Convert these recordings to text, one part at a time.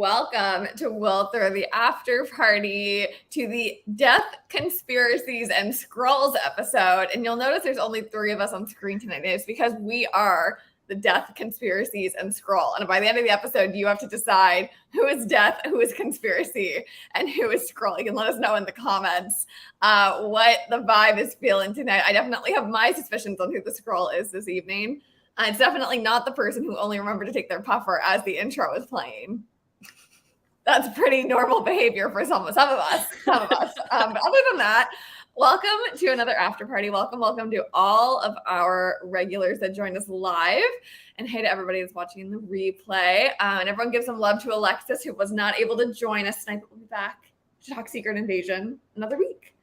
welcome to Will Throw the After Party to the Death, Conspiracies, and Skrulls episode. And you'll notice there's only 3 of us on screen tonight. It's because we are the Death, Conspiracies, and Skrull. And by the end of the episode, you have to decide who is Death, who is Conspiracy, and who is Skrull. You can let us know in the comments what the vibe is feeling tonight. I definitely have my suspicions on who the Skrull is this evening. It's definitely not the person who only remembered to take their puffer as the intro was playing. That's pretty normal behavior for some of us. But other than that, welcome to another after party. Welcome to all of our regulars that joined us live. And hey to everybody that's watching in the replay. And everyone give some love to Alexis, who was not able to join us tonight, but we'll be back to talk Secret Invasion another week.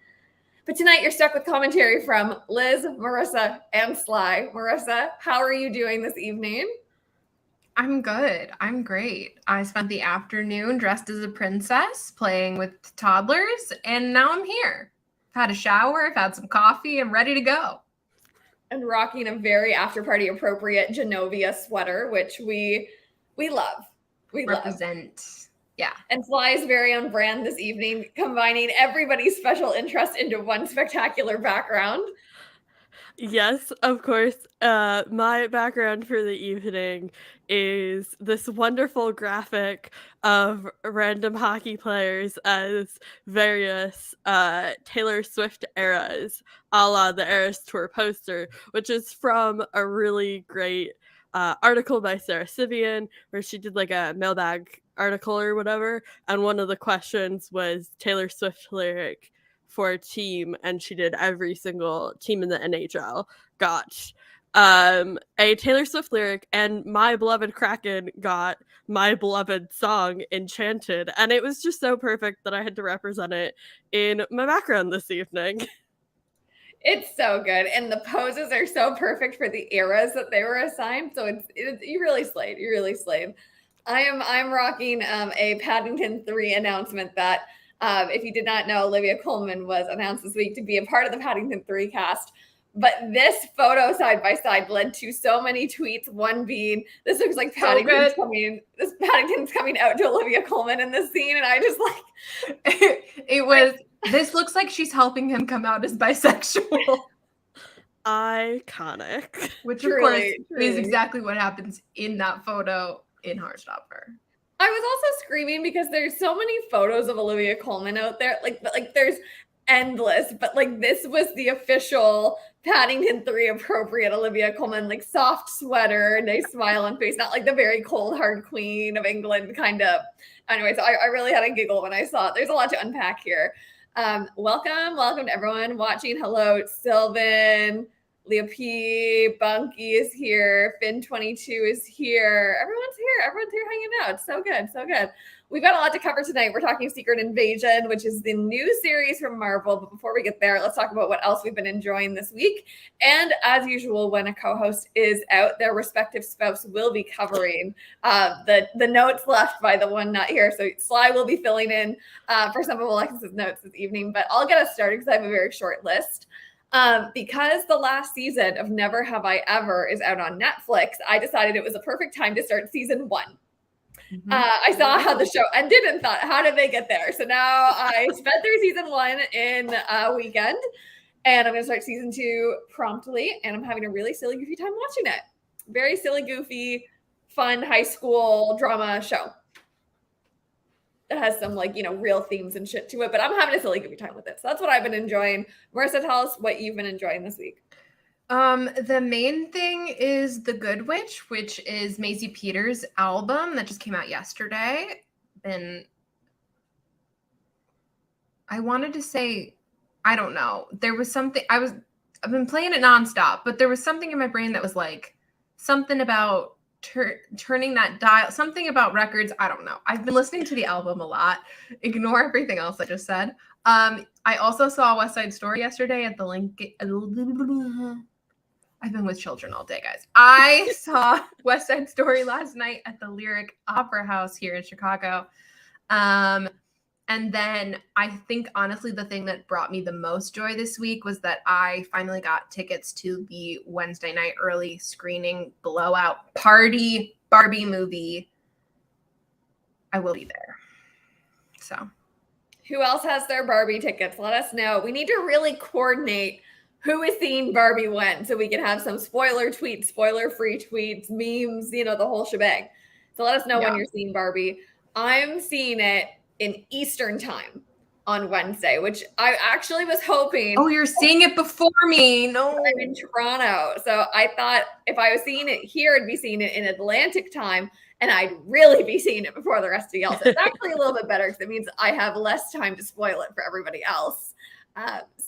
But tonight you're stuck with commentary from Liz, Marissa, and Sly. Marissa, how are you doing this evening? I'm good. I'm great. I spent the afternoon dressed as a princess playing with toddlers, and now I'm here. I've had a shower, I've had some coffee, I'm ready to go. And rocking a very after-party appropriate Genovia sweater, which we love. We represent. Love. Yeah. And Sly is very on brand this evening, combining everybody's special interest into one spectacular background. Yes, of course. My background for the evening is this wonderful graphic of random hockey players as various Taylor Swift eras, a la the Eras Tour poster, which is from a really great article by Sarah Sivian, where she did like a mailbag article or whatever, and one of the questions was Taylor Swift lyric for a team, and she did every single team in the NHL got a Taylor Swift lyric, and my beloved Kraken got my beloved song Enchanted, and it was just so perfect that I had to represent it in my background this evening. It's so good, and the poses are so perfect for the eras that they were assigned. So it's you really slayed. You really slayed. I'm rocking a Paddington 3 announcement that if you did not know, Olivia Colman was announced this week to be a part of the Paddington 3 cast. But this photo side by side led to so many tweets. One being, "This looks like Paddington's coming. This Paddington's coming out to Olivia Colman in this scene," and I just like it was. This looks like she's helping him come out as bisexual. Iconic. Which of course is exactly what happens in that photo in Heartstopper. I was also screaming because there's so many photos of Olivia Colman out there. Like there's endless, but like this was the official Paddington 3 appropriate Olivia Colman, like soft sweater, nice smile on face, not like the very cold hard queen of England kind of. Anyway, so I really had a giggle when I saw it. There's a lot to unpack here. Welcome to everyone watching. Hello, Sylvan, Leah P, Bunky is here, Finn22 is here. Everyone's here hanging out. It's so good. We've got a lot to cover tonight. We're talking Secret Invasion, which is the new series from Marvel. But before we get there, let's talk about what else we've been enjoying this week. And as usual, when a co-host is out, their respective spouse will be covering the notes left by the one not here. So Sly will be filling in for some of Alexis's notes this evening. But I'll get us started because I have a very short list. Because the last season of Never Have I Ever is out on Netflix, I decided it was a perfect time to start season 1. Mm-hmm. I saw how the show ended and thought, how did they get there? So now I spent through season 1 in a weekend, and I'm going to start season 2 promptly, and I'm having a really silly, goofy time watching it. Very silly, goofy, fun high school drama show. It has some real themes and shit to it, but I'm having a silly, goofy time with it. So that's what I've been enjoying. Marissa, tell us what you've been enjoying this week. The main thing is The Good Witch, which is Maisie Peters' album that just came out yesterday. And I wanted to say, I don't know. There was something I've been playing it nonstop, but there was something in my brain that was like something about turning that dial, something about records. I don't know. I've been listening to the album a lot. Ignore everything else I just said. I also saw West Side Story yesterday at the Lincoln. I've been with children all day, guys. I saw West Side Story last night at the Lyric Opera House here in Chicago. And then I think, honestly, the thing that brought me the most joy this week was that I finally got tickets to the Wednesday night early screening blowout party Barbie movie I will be there. So who else has their Barbie tickets? Let us know. We need to really coordinate who is seeing Barbie when, so we can have some spoiler tweets, spoiler-free tweets, memes, the whole shebang. So let us know when you're seeing Barbie. I'm seeing it in Eastern time on Wednesday, which I actually was hoping. Oh, you're seeing it before me. No. I'm in Toronto. So I thought if I was seeing it here, I'd be seeing it in Atlantic time, and I'd really be seeing it before the rest of y'all. So it's actually a little bit better because it means I have less time to spoil it for everybody else.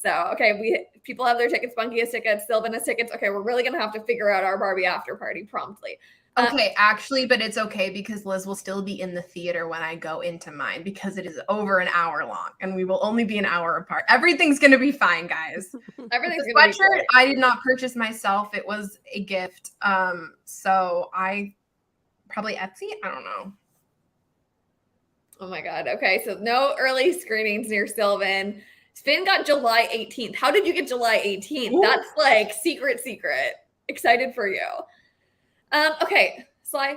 Okay, people have their tickets, Bunky has tickets, Sylvan has tickets. Okay, we're really going to have to figure out our Barbie after party promptly. Okay, actually, but it's okay because Liz will still be in the theater when I go into mine because it is over an hour long and we will only be an hour apart. Everything's going to be fine, guys. Everything's the going to be sweatshirt great. I did not purchase myself. It was a gift. So I probably Etsy. I don't know. Oh my God. Okay, so no early screenings near Sylvan. Finn got July 18th. How did you get July 18th? Ooh. That's like secret. Excited for you. Okay, Sly,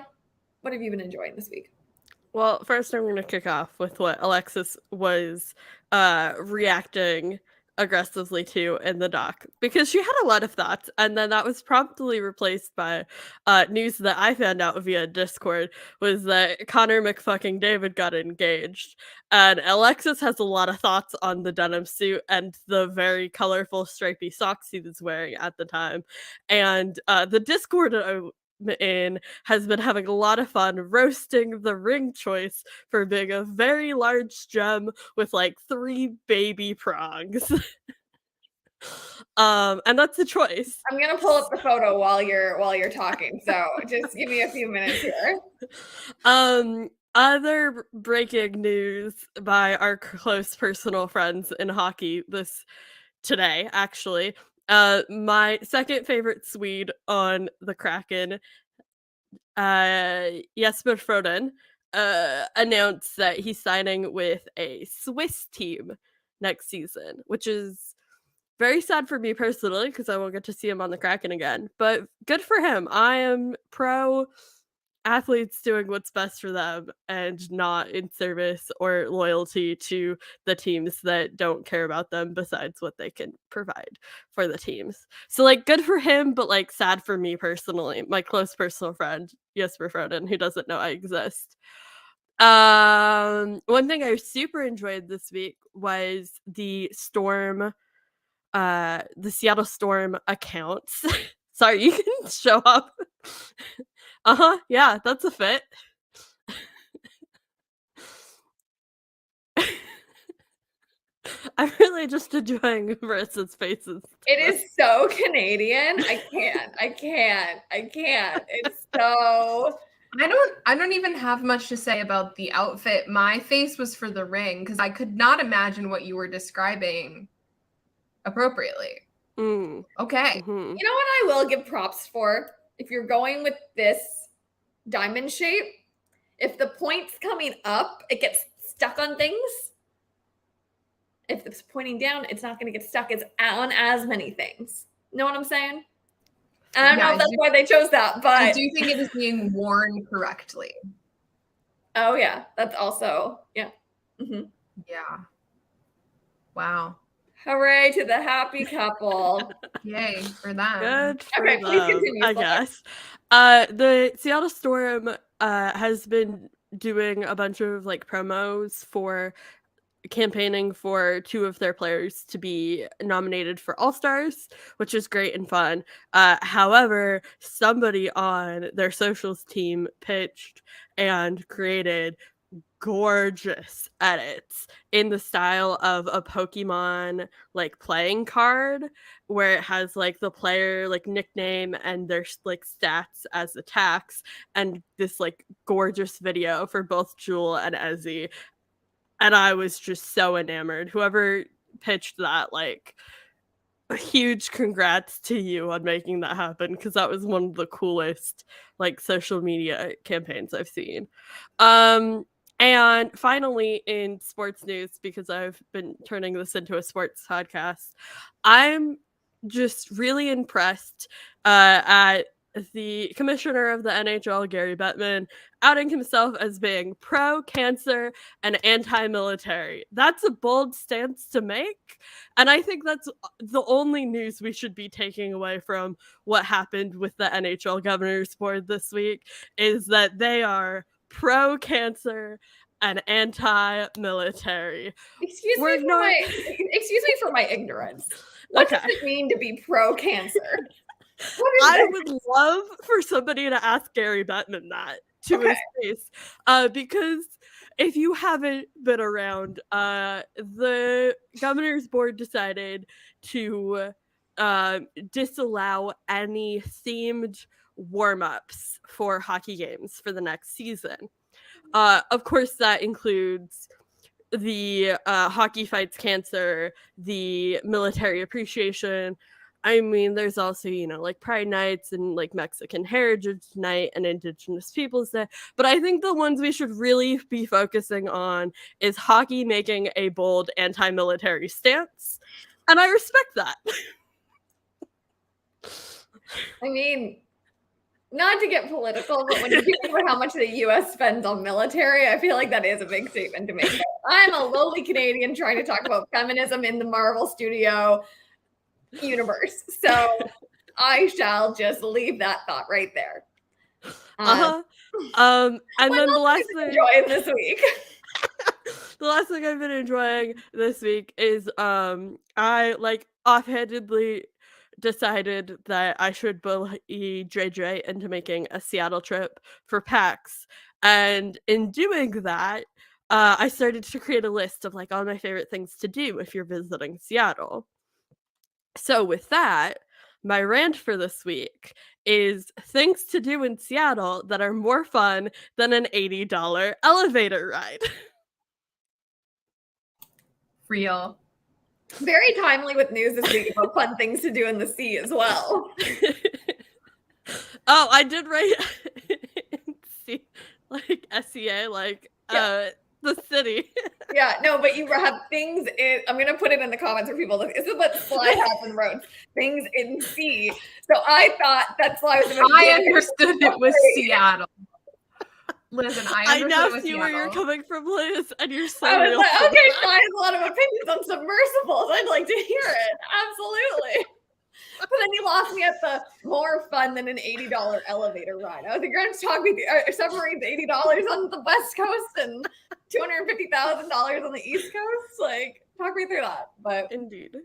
what have you been enjoying this week? Well, first I'm going to kick off with what Alexis was reacting aggressively to in the doc, because she had a lot of thoughts, and then that was promptly replaced by news that I found out via Discord, was that Connor McFucking David got engaged, and Alexis has a lot of thoughts on the denim suit and the very colorful stripy socks he was wearing at the time, and the Discord in has been having a lot of fun roasting the ring choice for being a very large gem with like 3 baby prongs. And that's the choice. I'm gonna pull up the photo while you're talking, so just give me a few minutes here. Other breaking news by our close personal friends in hockey today, actually. My second favorite Swede on the Kraken, Jesper Froden, announced that he's signing with a Swiss team next season, which is very sad for me personally because I won't get to see him on the Kraken again. But good for him. I am pro athletes doing what's best for them and not in service or loyalty to the teams that don't care about them besides what they can provide for the teams. So like good for him, but like sad for me personally, my close personal friend Jesper Froden, who doesn't know I exist. One thing I super enjoyed this week was the Seattle Storm accounts. Sorry, you can show up. Yeah, that's a fit. I'm really just enjoying Marissa's faces. It is so Canadian. I can't. It's so... I don't even have much to say about the outfit. My face was for the ring because I could not imagine what you were describing appropriately. Okay. You know what I will give props for? If you're going with this diamond shape, if the point's coming up, it gets stuck on things. If it's pointing down, it's not going to get stuck on as many things. Know what I'm saying? And I don't know if that's why they chose that, but I do think it is being worn correctly. Oh yeah, that's also yeah. Yeah. Wow. Hooray to the happy couple. Yay for that. Good for okay, them, please continue. I guess. The Seattle Storm has been doing a bunch of like promos for campaigning for 2 of their players to be nominated for All-Stars, which is great and fun. However, somebody on their socials team pitched and created gorgeous edits in the style of a Pokemon like playing card, where it has like the player like nickname and their like stats as attacks, and this like gorgeous video for both Jewel and Ezzy. And I was just so enamored. Whoever pitched that, like, a huge congrats to you on making that happen, because that was one of the coolest like social media campaigns I've seen. And finally, in sports news, because I've been turning this into a sports podcast, I'm just really impressed at the commissioner of the NHL, Gary Bettman, outing himself as being pro-cancer and anti-military. That's a bold stance to make, and I think that's the only news we should be taking away from what happened with the NHL Governors Board this week, is that they are pro-cancer and anti-military. Excuse We're not- me for my ignorance. What does Okay. it mean to be pro-cancer? What is I that? would love for somebody to ask Gary Bettman that to his face, because if you haven't been around, the governor's board decided to disallow any themed warm-ups for hockey games for the next season. Of course, that includes the Hockey Fights Cancer, the military appreciation. I mean, there's also, like Pride Nights and like Mexican Heritage Night and Indigenous Peoples Day. But I think the ones we should really be focusing on is hockey making a bold anti-military stance. And I respect that. I mean, not to get political, but when you think about how much the U.S. spends on military, I feel like that is a big statement to make. I'm a lowly Canadian trying to talk about feminism in the Marvel Studio universe. So I shall just leave that thought right there. And then the last thing enjoying this week. The last thing I've been enjoying this week is I like offhandedly decided that I should bully JJ into making a Seattle trip for PAX. And in doing that, I started to create a list of like all my favorite things to do if you're visiting Seattle. So with that, my rant for this week is things to do in Seattle that are more fun than an $80 elevator ride. Real. Very timely with news this week about fun things to do in the sea as well. Oh, I did write like SEA, like the city. Yeah, no, but you have things in, I'm going to put it in the comments for people. This is what Sly has in wrote. Things in C. So I thought that's why I understood it was Seattle. Listen, I now see where you're coming from, Liz, and you're so I was real. like, okay, Sly has a lot of opinions on submersibles. I'd like to hear it. Absolutely. But then you lost me at the more fun than an $80 elevator ride. I was like, you're going to talk me through submarines $80 on the West Coast and $250,000 on the East Coast. Like, talk me through that. But indeed.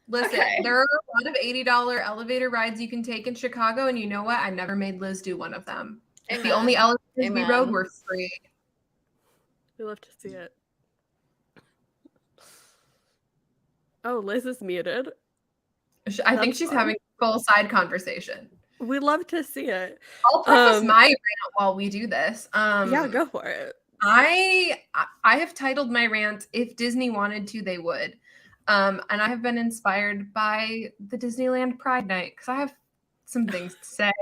Listen, there are a lot of $80 elevator rides you can take in Chicago, and you know what? I never made Liz do one of them. Amen. The only elevators we rode were free. We love to see it. Oh, Liz is muted. I think she's having a full side conversation. We love to see it. I'll preface my rant while we do this. Yeah, go for it. I have titled my rant, "If Disney Wanted to, They Would." And I have been inspired by the Disneyland Pride Night because I have some things to say.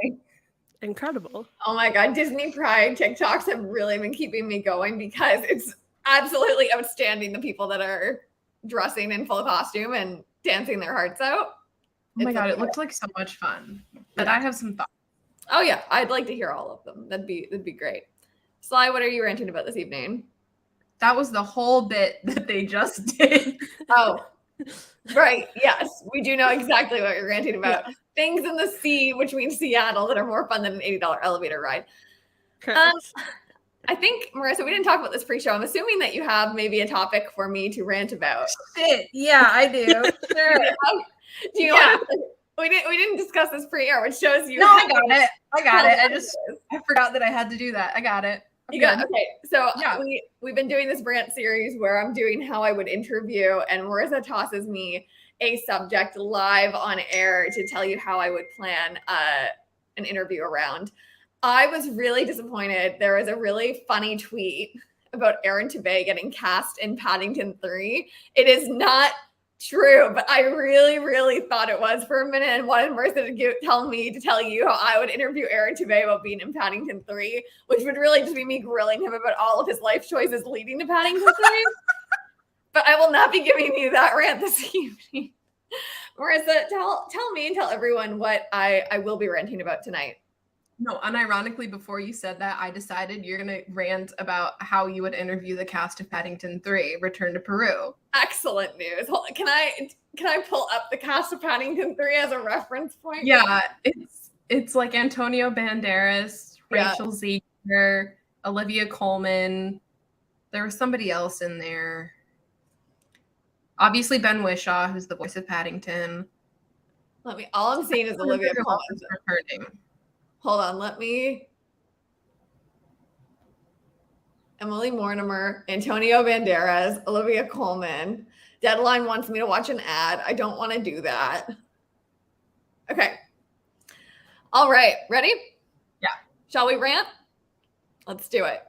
Incredible. Oh my God, Disney Pride TikToks have really been keeping me going because it's absolutely outstanding, the people that are dressing in full costume and dancing their hearts out. Oh my God, it looked like so much fun. But I have some thoughts. Oh yeah, I'd like to hear all of them. That'd be great. Sly, what are you ranting about this evening? That was the whole bit that they just did. Oh, right. Yes, we do know exactly what you're ranting about. Yeah. Things in the sea, which means Seattle, that are more fun than an $80 elevator ride. Correct. I think, Marissa, we didn't talk about this pre-show. I'm assuming that you have maybe a topic for me to rant about. Yeah, I do. Sure. Do you want to, we didn't discuss this pre-air, which shows you. No, I got it. I forgot that I had to do that. I got it. Okay. So yeah. We've been doing this rant series where I'm doing how I would interview, and Marissa tosses me a subject live on air to tell you how I would plan an interview around. I was really disappointed. There was a really funny tweet about Aaron Tveit getting cast in Paddington 3. It is not true, but I really, really thought it was for a minute and wanted Marissa to tell you how I would interview Aaron Tveit about being in Paddington 3, which would really just be me grilling him about all of his life choices leading to Paddington 3. But I will not be giving you that rant this evening. Marissa, tell me and tell everyone what I will be ranting about tonight. No, unironically, before you said that, I decided you're going to rant about how you would interview the cast of Paddington 3, Return to Peru. Excellent news. Can I pull up the cast of Paddington 3 as a reference point? Yeah, it's like Antonio Banderas, Yeah. Rachel Zegler, Olivia Colman. There was somebody else in there. Obviously Ben Whishaw, who's the voice of Paddington. All I'm seeing is Olivia Colman. Returning. Hold on, Emily Mortimer, Antonio Banderas, Olivia Colman. Deadline wants me to watch an ad. I don't want to do that. Okay. All right, ready? Yeah. Shall we rant? Let's do it.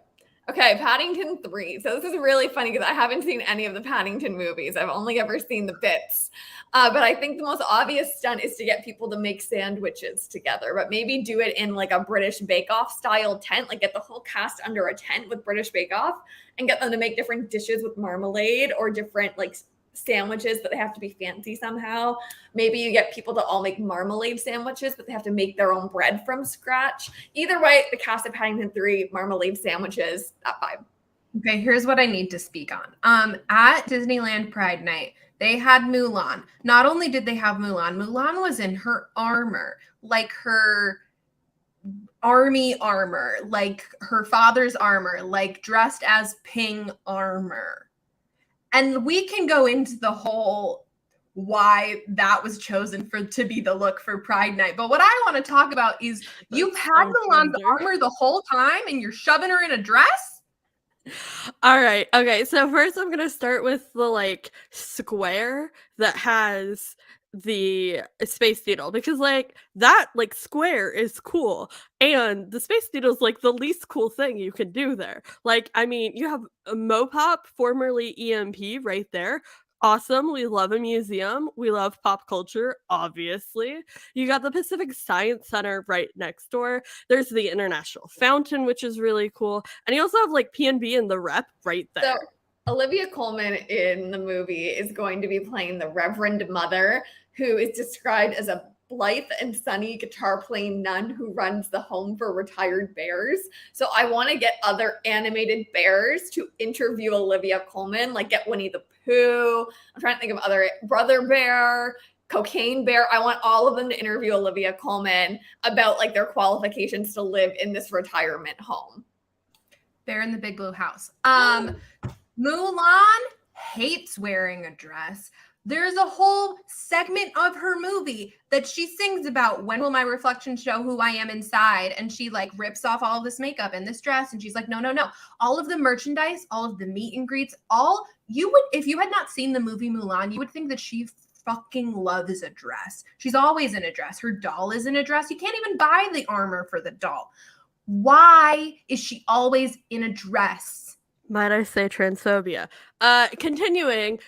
Okay, Paddington 3. So this is really funny because I haven't seen any of the Paddington movies. I've only ever seen the bits. But I think the most obvious stunt is to get people to make sandwiches together, but maybe do it in like a British Bake Off style tent, like get the whole cast under a tent with British Bake Off and get them to make different dishes with marmalade or different like sandwiches, but they have to be fancy somehow. Maybe you get people to all make marmalade sandwiches, but they have to make their own bread from scratch. Either way, the cast of Paddington 3 marmalade sandwiches, that vibe. Okay, here's what I need to speak on. At Disneyland Pride Night, they had Mulan. Not only did they have Mulan was in her armor, like her army armor, like her father's armor, like dressed as Ping armor. And we can go into the whole why that was chosen to be the look for Pride Night. But what I want to talk about is you've had Mulan's armor the whole time and you're shoving her in a dress? All right. Okay. So first I'm going to start with the like square that has the Space Needle, because like that like square is cool and the Space Needle is like the least cool thing you can do there. Like, I mean, you have a Mopop, formerly EMP, right there. Awesome. We love a museum. We love pop culture, obviously. You got the Pacific Science Center right next door. There's the International Fountain, which is really cool. And you also have like PNB and the Rep right there. So Olivia Colman in the movie is going to be playing the Reverend Mother, who is described as a blithe and sunny guitar playing nun who runs the home for retired bears. So I want to get other animated bears to interview Olivia Colman, like get Winnie the Pooh. I'm trying to think of other Brother Bear, Cocaine Bear. I want all of them to interview Olivia Colman about like their qualifications to live in this retirement home. Bear in the Big Blue House. Mulan hates wearing a dress. There's a whole segment of her movie that she sings about, when will my reflection show who I am inside? And she like rips off all of this makeup and this dress. And she's like, no. All of the merchandise, all of the meet and greets, if you had not seen the movie Mulan, you would think that she fucking loves a dress. She's always in a dress. Her doll is in a dress. You can't even buy the armor for the doll. Why is she always in a dress? Might I say transphobia? Continuing,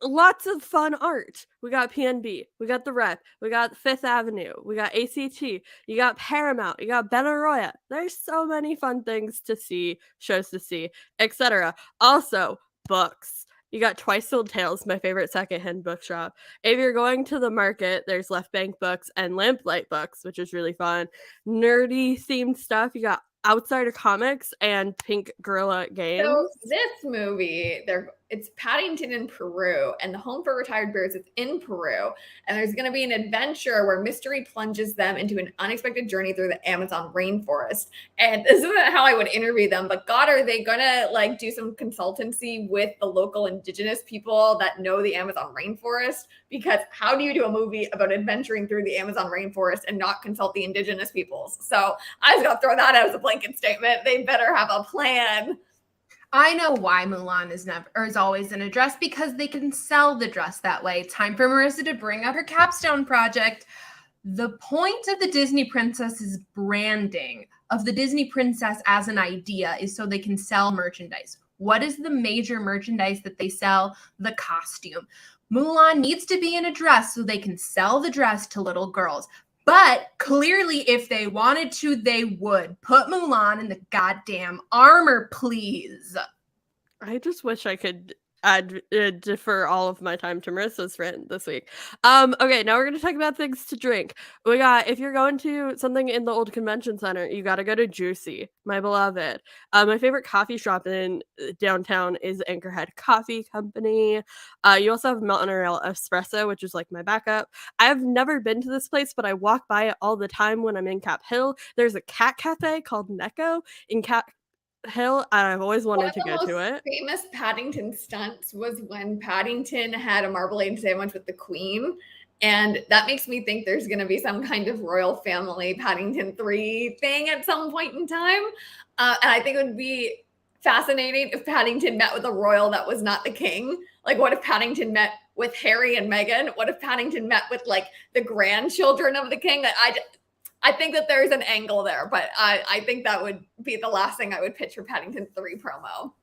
lots of fun art. We got PNB, we got the Rep, we got Fifth Avenue, we got ACT, you got Paramount, you got Benaroya. There's so many fun things to see, shows to see, etc. Also, books. You got Twice Told Tales, my favorite secondhand bookshop. If you're going to the market, there's Left Bank Books and Lamplight Books, which is really fun. Nerdy themed stuff. You got Outsider Comics and Pink Gorilla Games. So this movie, it's Paddington in Peru, and the home for retired bears is in Peru. And there's going to be an adventure where mystery plunges them into an unexpected journey through the Amazon rainforest. And this isn't how I would interview them, but God, are they going to like do some consultancy with the local indigenous people that know the Amazon rainforest? Because how do you do a movie about adventuring through the Amazon rainforest and not consult the indigenous peoples? So I just got to throw that out as a blanket statement. They better have a plan. I know why Mulan is always in a dress, because they can sell the dress that way. Time for Marissa to bring up her capstone project. The point of the Disney Princess's branding, of the Disney Princess as an idea, is so they can sell merchandise. What is the major merchandise that they sell? The costume. Mulan needs to be in a dress so they can sell the dress to little girls. But clearly, if they wanted to, they would. Put Mulan in the goddamn armor, please. I just wish I could I'd defer all of my time to Marissa's friend this week. Okay, now we're gonna talk about things to drink. We got if you're going to something in the old convention center, you gotta go to Juicy, my beloved. My favorite coffee shop in downtown is Anchorhead Coffee Company. You also have Mountain Ale Espresso, which is like my backup. I've never been to this place, but I walk by it all the time when I'm in Cap Hill. There's a cat cafe called Neko in Cap Hill, and I've always One wanted of to the go to most it. famous Paddington stunts was when Paddington had a marmalade sandwich with the Queen. And that makes me think there's going to be some kind of royal family Paddington 3 thing at some point in time. And I think it would be fascinating if Paddington met with a royal that was not the king. Like, what if Paddington met with Harry and Meghan? What if Paddington met with like the grandchildren of the king? I think that there's an angle there, but I think that would be the last thing I would pitch for Paddington 3 promo.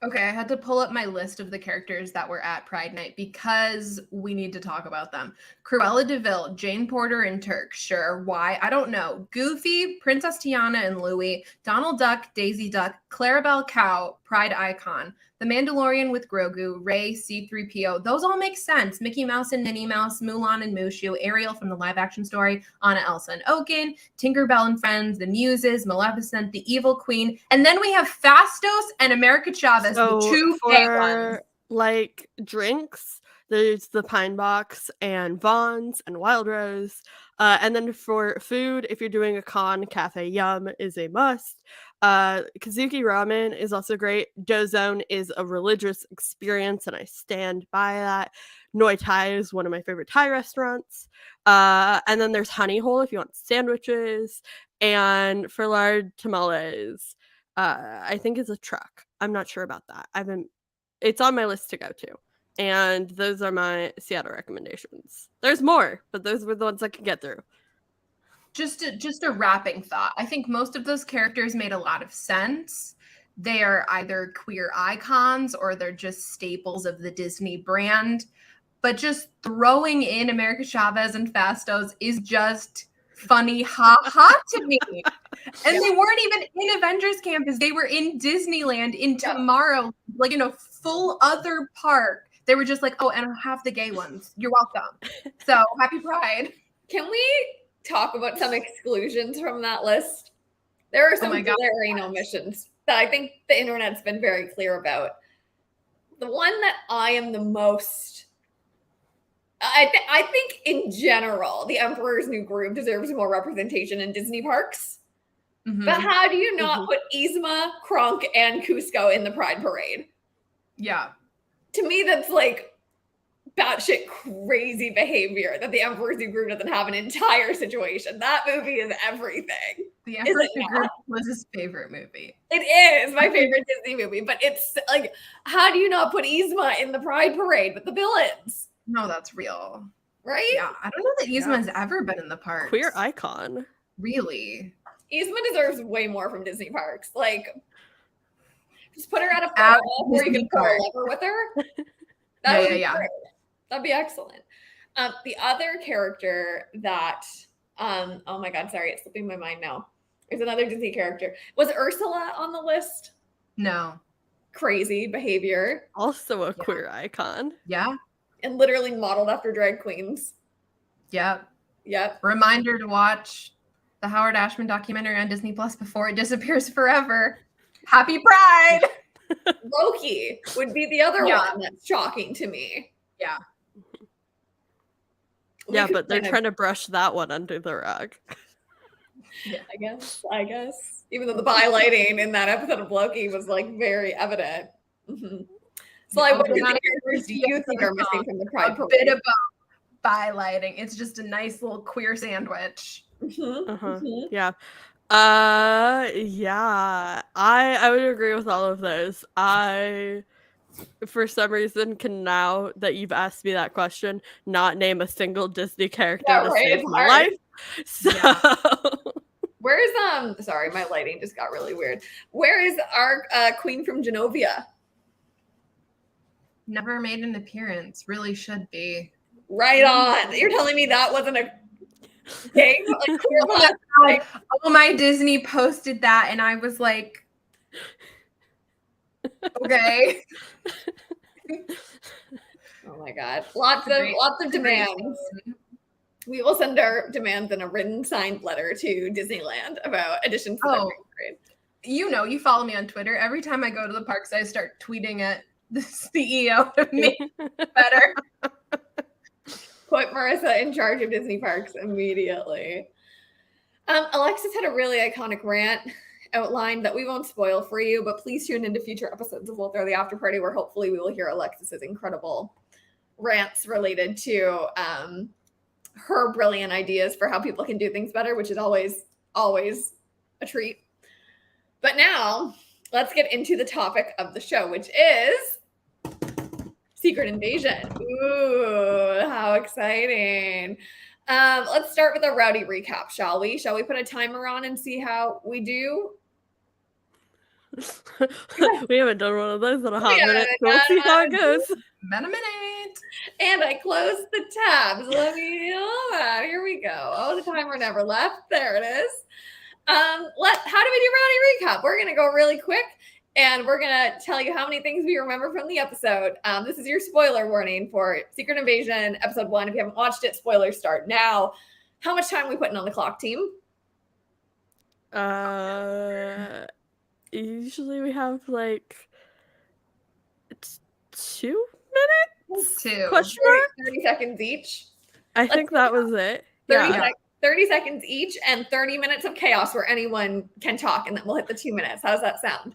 Okay, I had to pull up my list of the characters that were at Pride Night because we need to talk about them. Cruella de Vil, Jane Porter and Turk, sure. Why? I don't know. Goofy, Princess Tiana and Louie, Donald Duck, Daisy Duck, Clarabelle Cow, Pride Icon, The Mandalorian with Grogu, Rey, C-3PO. Those all make sense. Mickey Mouse and Minnie Mouse, Mulan and Mushu, Ariel from the live action story, Anna, Elsa and Oaken, Tinkerbell and Friends, The Muses, Maleficent, The Evil Queen. And then we have Fastos and America Chavez, the two gay ones. Like drinks, there's the Pine Box and Vaughn's and Wild Rose. And then for food, if you're doing a con, Cafe Yum is a must. Kazuki Ramen is also great. Dozone is a religious experience, and I stand by that. Noi Tai is one of my favorite Thai restaurants. And then there's Honey Hole if you want sandwiches. And for lard tamales, I think it's a truck. I'm not sure about that. It's on my list to go to. And those are my Seattle recommendations. There's more, but those were the ones I could get through. Just a wrapping thought. I think most of those characters made a lot of sense. They are either queer icons or they're just staples of the Disney brand. But just throwing in America Chavez and Fastos is just funny to me. And they weren't even in Avengers Campus. They were in Disneyland in Tomorrow, like in a full other park. They were just like, oh, and I have the gay ones. You're welcome. So happy Pride. Can we talk about some exclusions from that list? There are some glaring omissions that I think the internet's been very clear about. The one that I am the most, I think in general, the Emperor's New Groove deserves more representation in Disney parks. Mm-hmm. But how do you not put Yzma, Kronk, and Cusco in the Pride Parade? Yeah. To me, that's like batshit crazy behavior that the Emperor's New Groove doesn't have an entire situation. That movie is everything. The Emperor's New Groove was his favorite movie. It is my favorite Disney movie, but it's like, how do you not put Yzma in the Pride Parade with the villains? No, that's real. Right? Yeah. I don't know that Yzma has ever been in the parks. Queer icon. Really? Yzma deserves way more from Disney parks. Like, just put her at a photo where you can pull a lever with her. That would be great. That'd be excellent. The other character that, oh my God, sorry, it's slipping my mind now. There's another Disney character. Was Ursula on the list? No. Crazy behavior. Also a queer icon. Yeah. And literally modeled after drag queens. Yep. Yep. Reminder to watch the Howard Ashman documentary on Disney Plus before it disappears forever. Happy Pride! Loki would be the other one that's shocking to me. Yeah. Yeah, but they're trying to brush that one under the rug. Yeah, I guess. Even though the bi-lighting in that episode of Loki was like very evident. Mm-hmm. So like, what characters do you think are missing from the Pride Parade? A bit about bi-lighting. It's just a nice little queer sandwich. Yeah. Yeah. I would agree with all of those. I, for some reason, can now that you've asked me that question, not name a single Disney character to save my life. So where's sorry, my lighting just got really weird. Where is our Queen from Genovia? Never made an appearance. Really should be. Right on. You're telling me that wasn't a thing? Like, oh, my Disney posted that and I was like, okay. Oh my god. Lots of demands. We will send our demands in a written signed letter to Disneyland about additions to their grade. You follow me on Twitter. Every time I go to the parks, I start tweeting at the CEO to make it better. Put Marissa in charge of Disney parks immediately. Alexis had a really iconic rant outlined that we won't spoil for you, but please tune into future episodes of We'll Throw the After Party, where hopefully we will hear Alexis's incredible rants related to her brilliant ideas for how people can do things better, which is always a treat. But now let's get into the topic of the show, which is Secret Invasion. Ooh, how exciting. Let's start with a rowdy recap, shall we? Shall we put a timer on and see how we do? We haven't done one of those in a hot minute. We'll see how it goes. Been a minute. And I closed the tabs. Let me know that. Here we go. Oh, the timer never left. There it is. How do we do rowdy recap? We're gonna go really quick, and we're gonna tell you how many things we remember from the episode. This is your spoiler warning for Secret Invasion episode 1. If you haven't watched it, spoilers start now. How much time are we putting on the clock, team? Usually we have like 2 minutes? 2. Question mark? 30 seconds each. I think that was it. 30 seconds each and 30 minutes of chaos where anyone can talk, and then we'll hit the 2 minutes. How does that sound?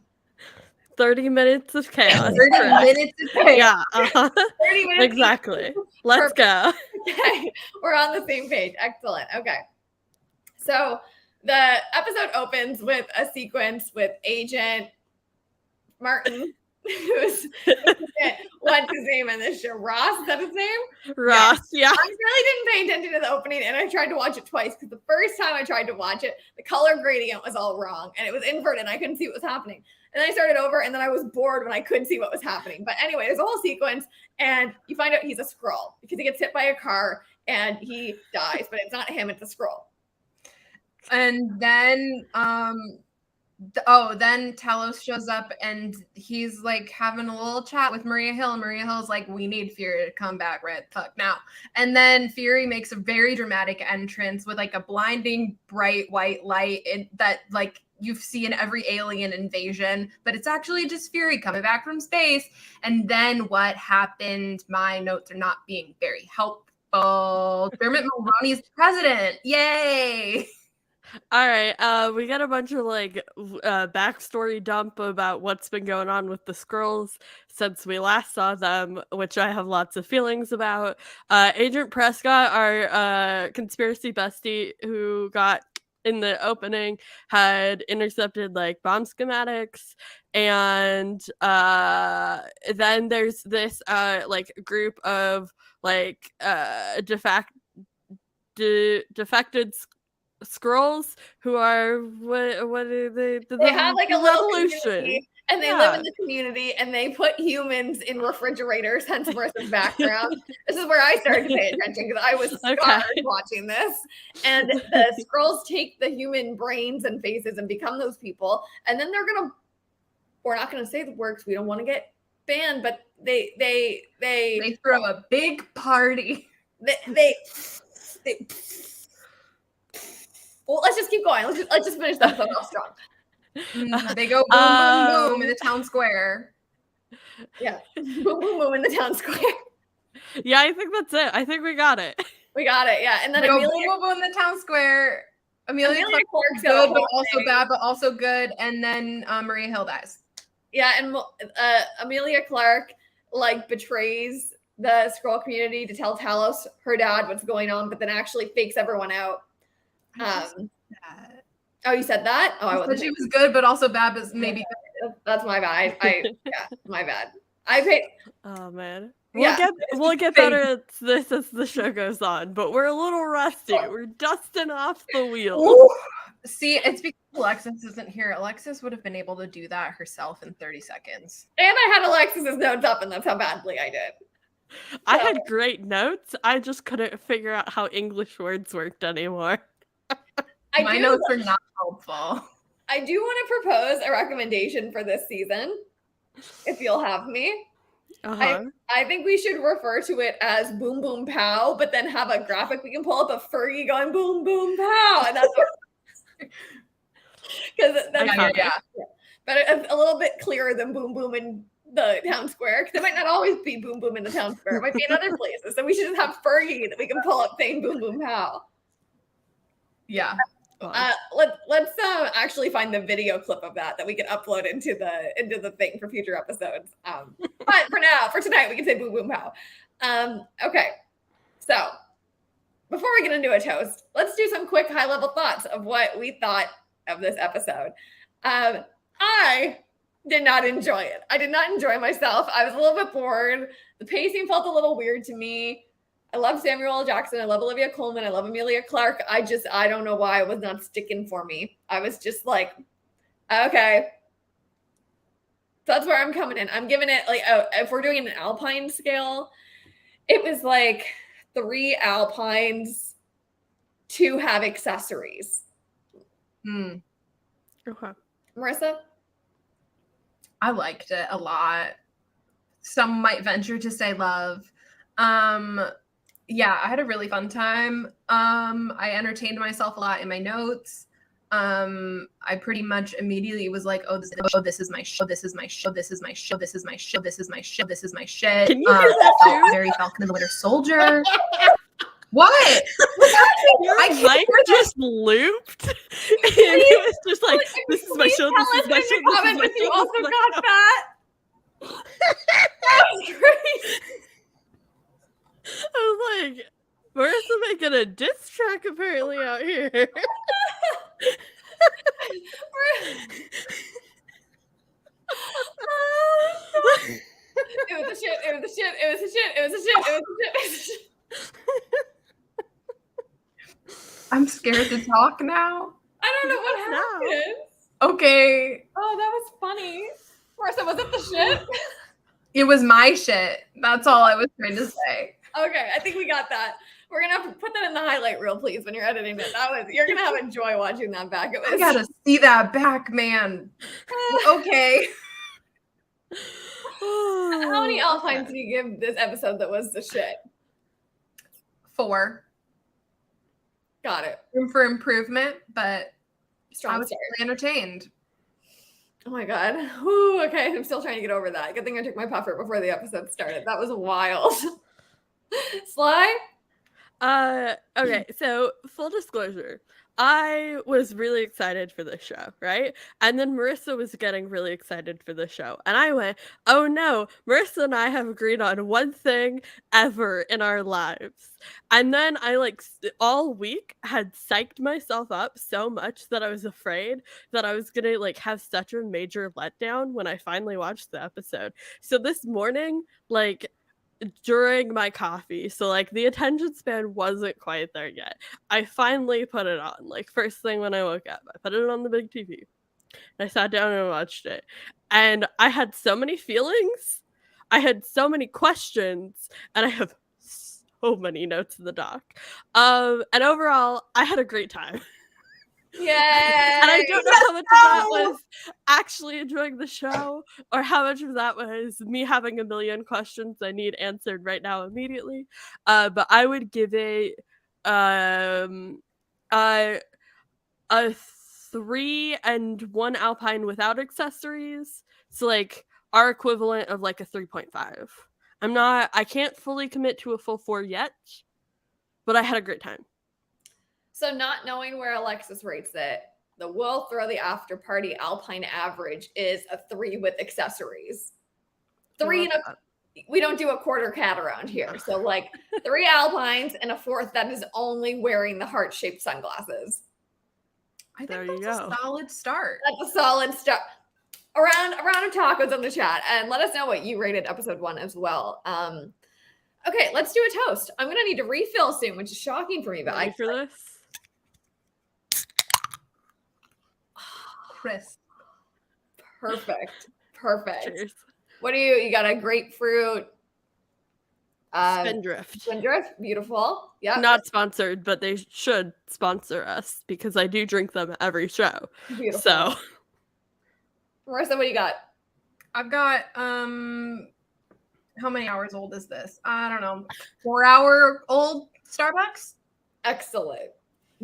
30 minutes of chaos. 30 minutes of chaos. Yeah. 30 minutes. Exactly. Let's go. Okay. We're on the same page. Excellent. Okay. So the episode opens with a sequence with Agent Martin, who's what's his name in this show? Ross? Is that his name? Ross, yeah. I really didn't pay attention to the opening, and I tried to watch it twice because the first time I tried to watch it, the color gradient was all wrong and it was inverted and I couldn't see what was happening. And then I started over, and then I was bored when I couldn't see what was happening. But anyway, there's a whole sequence, and you find out he's a Skrull because he gets hit by a car and he dies, but it's not him, it's a Skrull. And then then Talos shows up and he's like having a little chat with Maria Hill, and Maria Hill's like, we need Fury to come back right the fuck now. And then Fury makes a very dramatic entrance with like a blinding bright white light that like you see in every alien invasion, but it's actually just Fury coming back from space. And then what happened? My notes are not being very helpful. Dermot Mulroney's president. Yay! All right, we got a bunch of like backstory dump about what's been going on with the Skrulls since we last saw them, which I have lots of feelings about. Agent Prescott, our conspiracy bestie who got in the opening, had intercepted like bomb schematics, and then there's this like group of like defected Skrulls who are what are they? They have like a revolution, and they live in the community, and they put humans in refrigerators. Hence Marissa's background. This is where I started to pay attention because I was scarred watching this. And the Skrulls take the human brains and faces and become those people, and then we're not gonna say the words. We don't want to get banned, but they throw a big party. They well, let's just keep going. Let's just finish that episode off strong. They go boom, boom, boom in the town square. Yeah, boom, boom, boom in the town square. Yeah, I think that's it. I think we got it. We got it. Yeah, and then they go boom, boom, boom in the town square. Amelia Clark's good, but also bad, but also good. And then Maria Hill dies. Yeah, and Amelia Clark like betrays the Skrull community to tell Talos, her dad, what's going on, but then actually fakes everyone out. Oh, you said that? Oh, I wasn't. She was good, but also bad, but maybe. That's my bad. My bad. I paid. Oh man, we'll get better at this as the show goes on, but we're a little rusty. We're dusting off the wheels. Ooh. See, it's because Alexis isn't here. Alexis would have been able to do that herself in 30 seconds. And I had Alexis's notes up, and that's how badly I did. I had great notes. I just couldn't figure out how English words worked anymore. My notes are not helpful. I do want to propose a recommendation for this season, if you'll have me. I think we should refer to it as boom boom pow, but then have a graphic we can pull up of Fergie going boom boom pow, and that's what because that's Yeah. but a little bit clearer than boom boom in the town square, because it might not always be boom boom in the town square. It might be in other places. So we should just have Fergie that we can pull up saying boom boom pow. Yeah. Let's actually find the video clip of that we can upload into the thing for future episodes. But for tonight, we can say boom boom pow. Okay, so before we get into a toast, let's do some quick high level thoughts of what we thought of this episode. I did not enjoy it. I did not enjoy myself. I was a little bit bored. The pacing felt a little weird to me. I love Samuel L. Jackson. I love Olivia Colman. I love Emilia Clarke. I don't know why it was not sticking for me. I was just like, okay. So that's where I'm coming in. I'm giving it like, if we're doing an Alpine scale, it was like 3 Alpines to have accessories. Okay. Marissa? I liked it a lot. Some might venture to say love. Yeah, I had a really fun time. I entertained myself a lot in my notes. I pretty much immediately was like, oh, this is my show, this is my show, this is my show, this is my show, this is my show, this is my shit. Can you do that too? Very Falcon and the Winter Soldier. What? Your mic just looped, and it was just like, this is my show, this is my show, this is my show. You also got that. That was great. I was like, Marissa making a diss track apparently out here. It was a shit. It was a shit. It was a shit. It was a shit. It was a shit. I'm scared to talk now. I don't know what happened. Okay. Oh, that was funny. Marissa, was it the shit? It was my shit. That's all I was trying to say. Okay, I think we got that. We're gonna have to put that in the highlight reel, please, when you're editing it. You're gonna have a joy watching that back. It was, I gotta see that back, man. Okay. How many Alpines do you give this episode that was the shit? 4. Got it. Room for improvement, but Strong I was start. really entertained. Oh my god. Ooh, okay, I'm still trying to get over that. Good thing I took my puffer before the episode started. That was wild. Sly? Okay, so full disclosure, I was really excited for this show, right? And then Marissa was getting really excited for the show. And I went, oh no, Marissa and I have agreed on one thing ever in our lives. And then I all week had psyched myself up so much that I was afraid that I was gonna have such a major letdown when I finally watched the episode. So this morning, during my coffee, so the attention span wasn't quite there yet, I finally put it on, first thing when I woke up. I put it on the big TV and I sat down and watched it, and I had so many feelings, I had so many questions, and I have so many notes in the doc, and overall I had a great time. Yeah. And I don't know how much of that was actually enjoying the show, or how much of that was me having a million questions I need answered right now immediately. But I would give it a 3 and 1 Alpine without accessories. So our equivalent of a 3.5. I can't fully commit to a full 4 yet, but I had a great time. So not knowing where Alexis rates it, the We'll Throw the After Party Alpine average is a 3 with accessories. 3 we don't do a quarter cat around here. So 3 Alpines and a 4th that is only wearing the heart-shaped sunglasses. I think that's a solid start. That's a solid start. A round of tacos in the chat, and let us know what you rated episode 1 as well. Okay, let's do a toast. I'm gonna need to refill soon, which is shocking for me, but Ready for this? Chris. Perfect. Cheers. What do you got? A grapefruit Spindrift. Spindrift, beautiful. Yeah. Not sponsored, but they should sponsor us because I do drink them every show. Beautiful. So, Marissa, what do you got? I've got how many hours old is this? I don't know. 4-hour-old Starbucks? Excellent.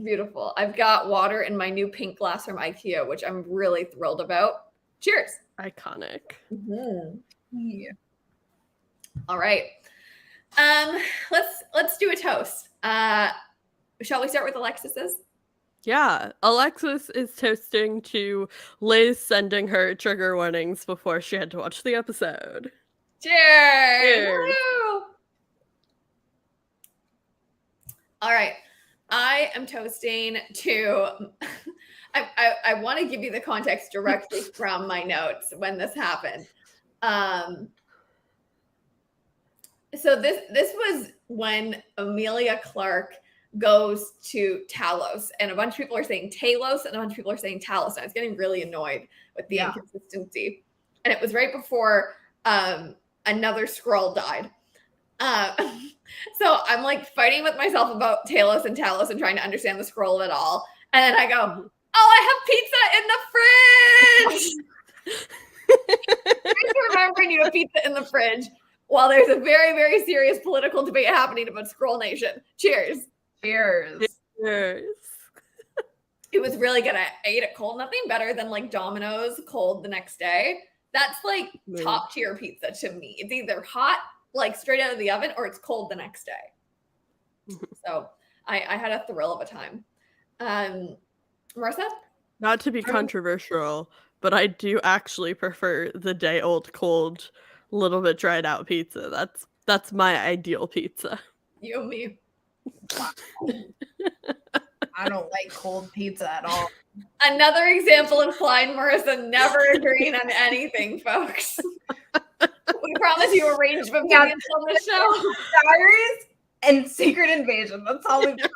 Beautiful. I've got water in my new pink glass from IKEA, which I'm really thrilled about. Cheers. Iconic. Yeah. All right. Let's do a toast. Shall we start with Alexis's? Yeah, Alexis is toasting to Liz sending her trigger warnings before she had to watch the episode. Cheers! Cheers. Woo! All right. I am toasting to I want to give you the context directly from my notes when this happened. So this was when Amelia Clark goes to Talos, and a bunch of people are saying Talos, and a bunch of people are saying Talos. And I was getting really annoyed with the inconsistency. And it was right before another Skrull died. So I'm like fighting with myself about Talos and Talos and trying to understand the Skrull of it all. And then I go, oh, I have pizza in the fridge. Thanks for remembering you have pizza in the fridge while there's a very, very serious political debate happening about Skrull Nation. Cheers. Cheers. Cheers. It was really good. I ate it cold. Nothing better than like Domino's cold the next day. That's like top tier pizza to me. It's either hot, like straight out of the oven, or it's cold the next day. So I had a thrill of a time. Marissa? Not to be controversial, but I do actually prefer the day old cold, little bit dried out pizza. That's my ideal pizza. You and me. Wow. I don't like cold pizza at all. Another example of Fly and Marissa never agreeing on anything, folks. We promise you a range of opinions on the show. Diaries and Secret Invasion. That's all we've got.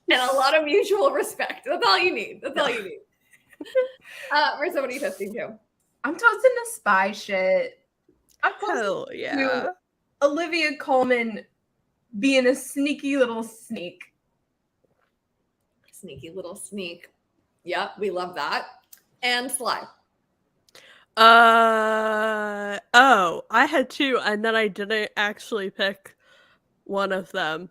And a lot of mutual respect. That's all you need. That's all you need. Marissa, what are you toasting to? I'm toasting to spy shit. I'm toasting Hell yeah. to Olivia Colman being a sneaky little sneak. Sneaky little sneak. Yep, we love that. And Sly. Oh, I had two, and then I didn't actually pick one of them.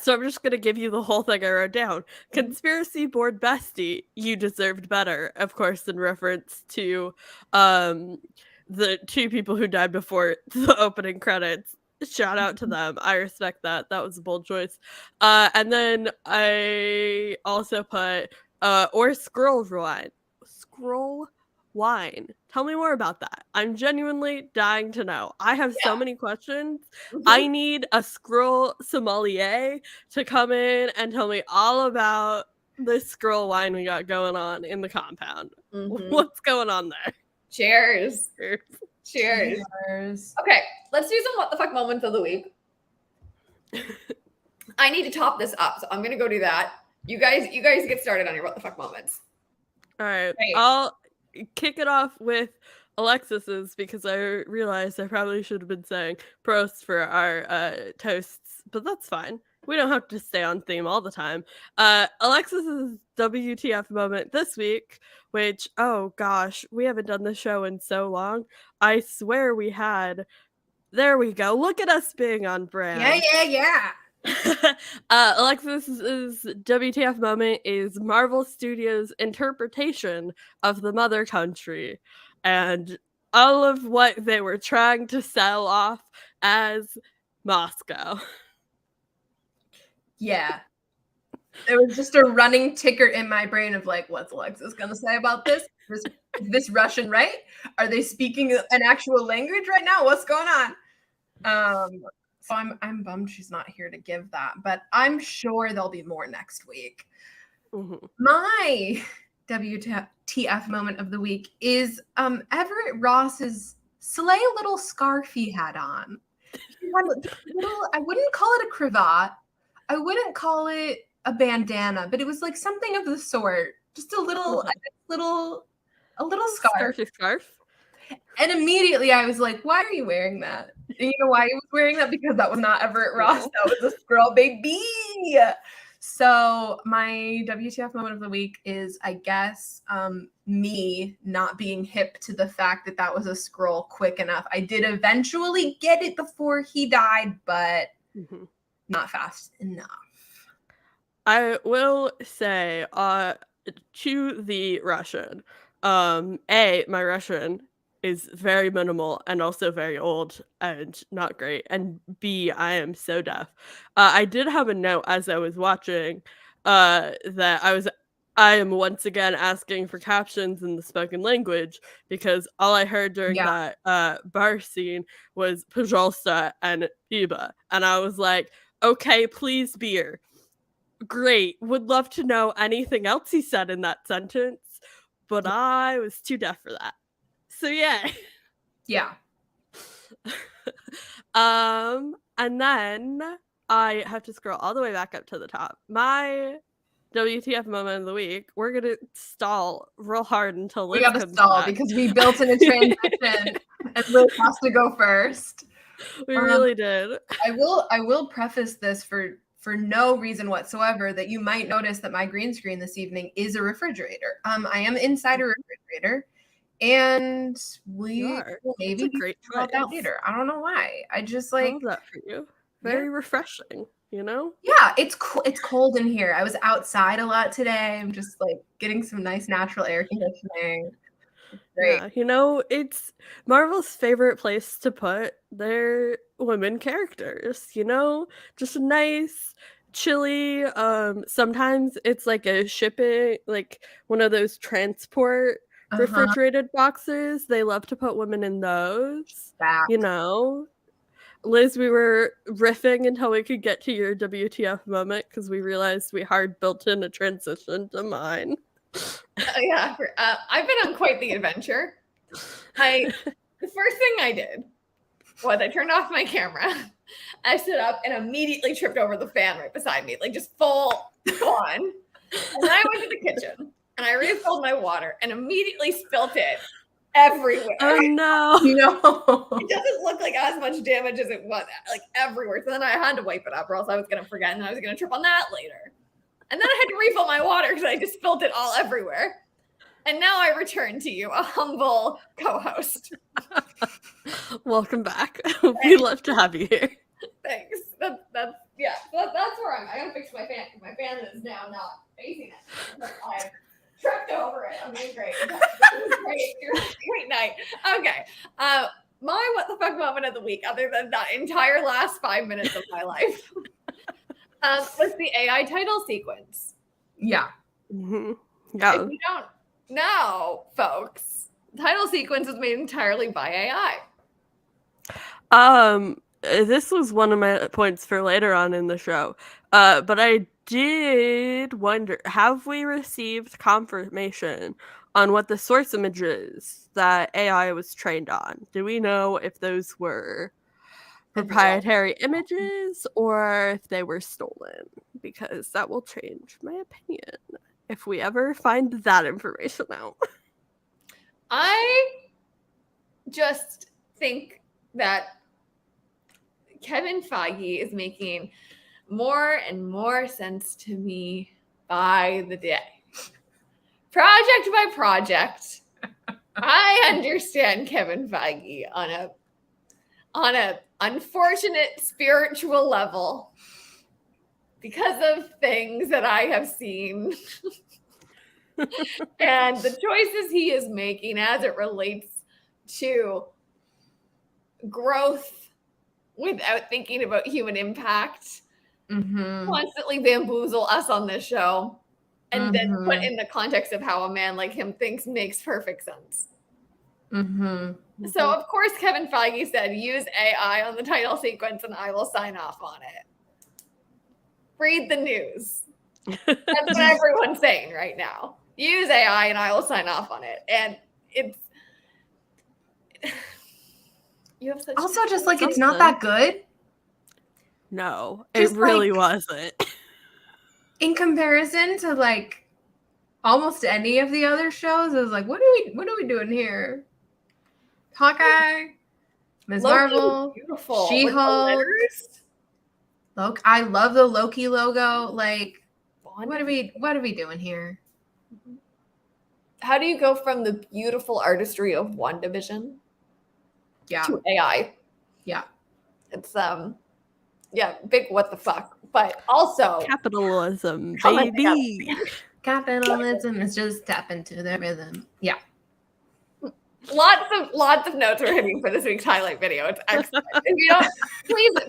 So I'm just gonna give you the whole thing I wrote down. Conspiracy board bestie, you deserved better. Of course, in reference to the two people who died before the opening credits. Shout out to them. I respect that. That was a bold choice. And then I also put or Skrull wine. Skrull wine. Tell me more about that. I'm genuinely dying to know. I have so many questions. I need a Skrull sommelier to come in and tell me all about this Skrull wine we got going on in the compound. What's going on there? Cheers. Cheers. Okay, let's do some what the fuck moments of the week. I need to top this up, so I'm gonna go do that. You guys get started on your what the fuck moments. All right. Great. I'll kick it off with Alexis's because I realized I probably should have been saying prost for our toasts, but that's fine. We don't have to stay on theme all the time. Alexis's WTF moment this week, which, oh gosh, we haven't done this show in so long. I swear we had. There we go. Look at us being on brand. Yeah. Alexis's WTF moment is Marvel Studios' interpretation of the mother country and all of what they were trying to sell off as Moscow. Yeah. There was just a running ticker in my brain of like, what's Alexis gonna say about this? Is this Russian, right? Are they speaking an actual language right now? What's going on? So I'm bummed she's not here to give that, but I'm sure there'll be more next week. My WTF moment of the week is Everett Ross's slay little scarf he had on. I wouldn't call it a cravat. I wouldn't call it a bandana, but it was like something of the sort. Just a little scarf. Scarf. And immediately I was like, why are you wearing that? And you know why he was wearing that? Because that was not Everett Ross. That was a Skrull baby. So my WTF moment of the week is, I guess, me not being hip to the fact that that was a Skrull quick enough. I did eventually get it before he died, but not fast enough. I will say, to the Russian, A, my Russian is very minimal and also very old and not great. And B, I am so deaf. I did have a note as I was watching, that I am once again asking for captions in the spoken language because all I heard during that bar scene was Pajolsta and Biba. And I was like, okay, please, beer. Great. Would love to know anything else he said in that sentence, but I was too deaf for that. So yeah. Yeah. And then I have to scroll all the way back up to the top. My WTF moment of the week. We're gonna stall real hard until Liz we gotta comes stall back. because we built in a transition and Liz has to go first. We really did. I will preface this for no reason whatsoever that you might notice that my green screen this evening is a refrigerator. I am inside a refrigerator, and we will maybe great talk about that later. I don't know why. I just like, I love that for you. Very refreshing, you know? Yeah, it's cold in here. I was outside a lot today. I'm just like getting some nice natural air conditioning. Great. Yeah, you know, it's Marvel's favorite place to put their women characters, you know? Just a nice, chilly, sometimes it's like a shipping, like one of those transport refrigerated boxes. They love to put women in those, you know? Liz, we were riffing until we could get to your WTF moment because we realized we hard built in a transition to mine. Yeah, I've been on quite the adventure. The first thing I did was I turned off my camera. I stood up and immediately tripped over the fan right beside me, like just full on. And then I went to the kitchen and I refilled my water and immediately spilt it everywhere. Oh no. It doesn't look like as much damage as it was, like everywhere. So then I had to wipe it up or else I was going to forget and I was going to trip on that later. And then I had to refill my water because I just spilled it all everywhere. And now I return to you, a humble co-host. Welcome back. We love to have you here. Thanks. That's where I'm. I gotta fix my fan because my fan is now not facing it. I tripped over it. I'm doing great. It was great. It was a great night. Okay. My what the fuck moment of the week, other than that entire last 5 minutes of my life, was the AI title sequence. Yeah. Mm-hmm. Yeah. If you don't know, folks, the title sequence was made entirely by AI. This was one of my points for later on in the show. But I did wonder, have we received confirmation on what the source images that AI was trained on? Do we know if those were proprietary images or if they were stolen? Because that will change my opinion if we ever find that information out. I just think that Kevin Feige is making more and more sense to me by the day. Project by project, I understand Kevin Feige on a unfortunate spiritual level because of things that I have seen and the choices he is making as it relates to growth without thinking about human impact. Constantly bamboozle us on this show and then put in the context of how a man like him thinks makes perfect sense. So of course Kevin Feige said use AI on the title sequence and I will sign off on it. Read the news. That's what everyone's saying right now. Use AI and I will sign off on it. And it's you have such also just like it's not that good. No, it really wasn't. In comparison to like almost any of the other shows, I was like, what are we doing here? Hawkeye, Ms. Marvel, beautiful. She-Hulk. Loki. I love the Loki logo. Like What are we doing here? How do you go from the beautiful artistry of WandaVision to AI? Yeah. It's big what the fuck. But also Capitalism, coming baby. Capitalism is just tap into the rhythm. Yeah. Lots of notes we're hitting for this week's highlight video. It's excellent. If you don't,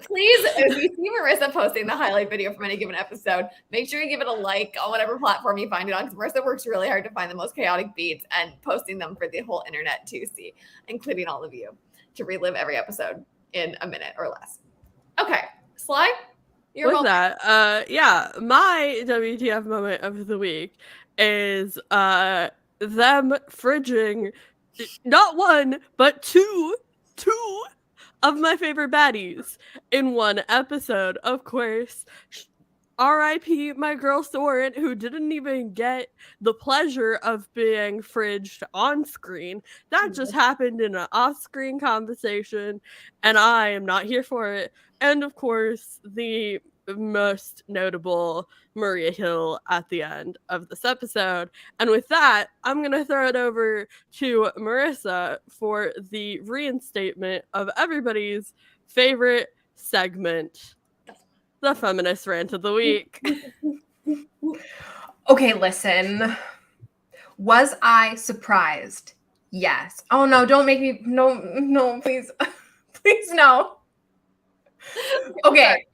please, if you see Marissa posting the highlight video from any given episode, make sure you give it a like on whatever platform you find it on, because Marissa works really hard to find the most chaotic beats and posting them for the whole internet to see, including all of you, to relive every episode in a minute or less. Okay, Sly, your What's moment. that? My WTF moment of the week is them fridging not one, but two of my favorite baddies in one episode. Of course, R.I.P. my girl Soren, who didn't even get the pleasure of being fridged on screen. That just happened in an off-screen conversation, and I am not here for it. And of course, the most notable Maria Hill at the end of this episode. And with that, I'm going to throw it over to Marissa for the reinstatement of everybody's favorite segment, the feminist rant of the week. Okay, listen. Was I surprised? Yes. Oh no, don't make me no, please. Please no. Okay.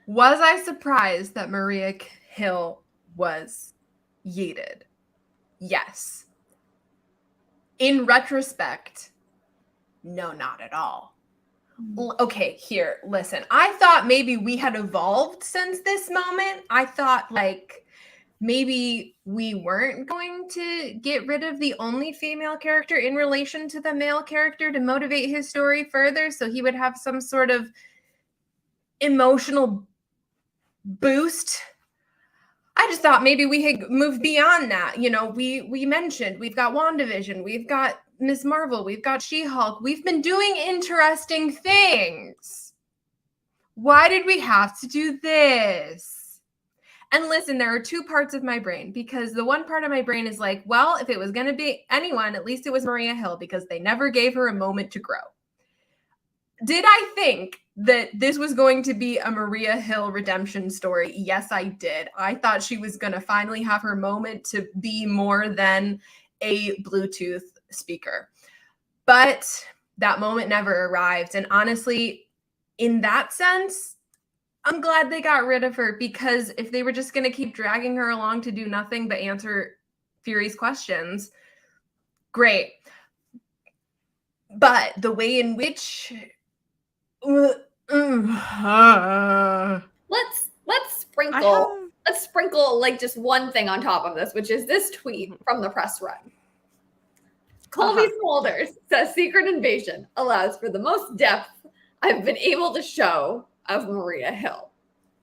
Was I surprised that Maria Hill was yeeted? Yes. In retrospect, no, not at all. Okay, here, listen. I thought maybe we had evolved since this moment. I thought like maybe we weren't going to get rid of the only female character in relation to the male character to motivate his story further, so he would have some sort of emotional boost. I just thought maybe we had moved beyond that. You know, we mentioned we've got WandaVision, we've got Ms. Marvel, we've got She-Hulk. We've been doing interesting things. Why did we have to do this? And listen, there are two parts of my brain, because the one part of my brain is like, well, if it was going to be anyone, at least it was Maria Hill, because they never gave her a moment to grow. Did I think that this was going to be a Maria Hill redemption story? Yes, I did. I thought she was going to finally have her moment to be more than a Bluetooth speaker. But that moment never arrived. And honestly, in that sense, I'm glad they got rid of her, because if they were just going to keep dragging her along to do nothing but answer Fury's questions, great. But the way in which let's sprinkle like just one thing on top of this, which is this tweet from the press run. Colby Smulders says Secret Invasion allows for the most depth I've been able to show of Maria Hill.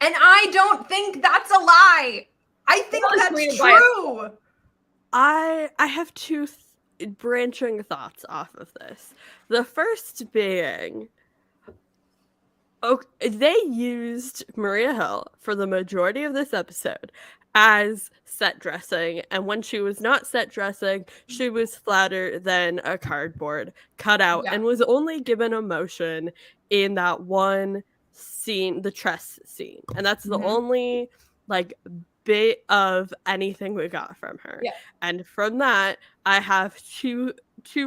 And I don't think that's a lie. I think that's true. I have two branching thoughts off of this. The first being, they used Maria Hill for the majority of this episode as set dressing, and when she was not set dressing, she was flatter than a cardboard cutout, and was only given emotion in that one scene, the Tress scene, and that's the only like bit of anything we got from her. And from that, I have two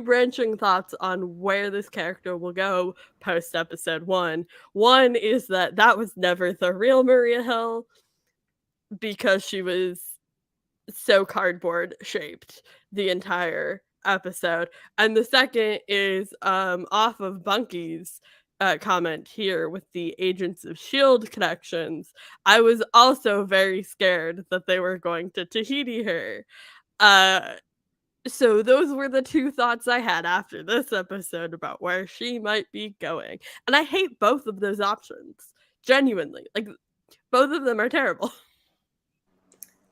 branching thoughts on where this character will go post episode 1. One is that was never the real Maria Hill, because she was so cardboard shaped the entire episode. And the second is off of Bunky's comment here with the Agents of S.H.I.E.L.D. connections. I was also very scared that they were going to Tahiti her. So those were the two thoughts I had after this episode about where she might be going. And I hate both of those options. Genuinely. Like, both of them are terrible.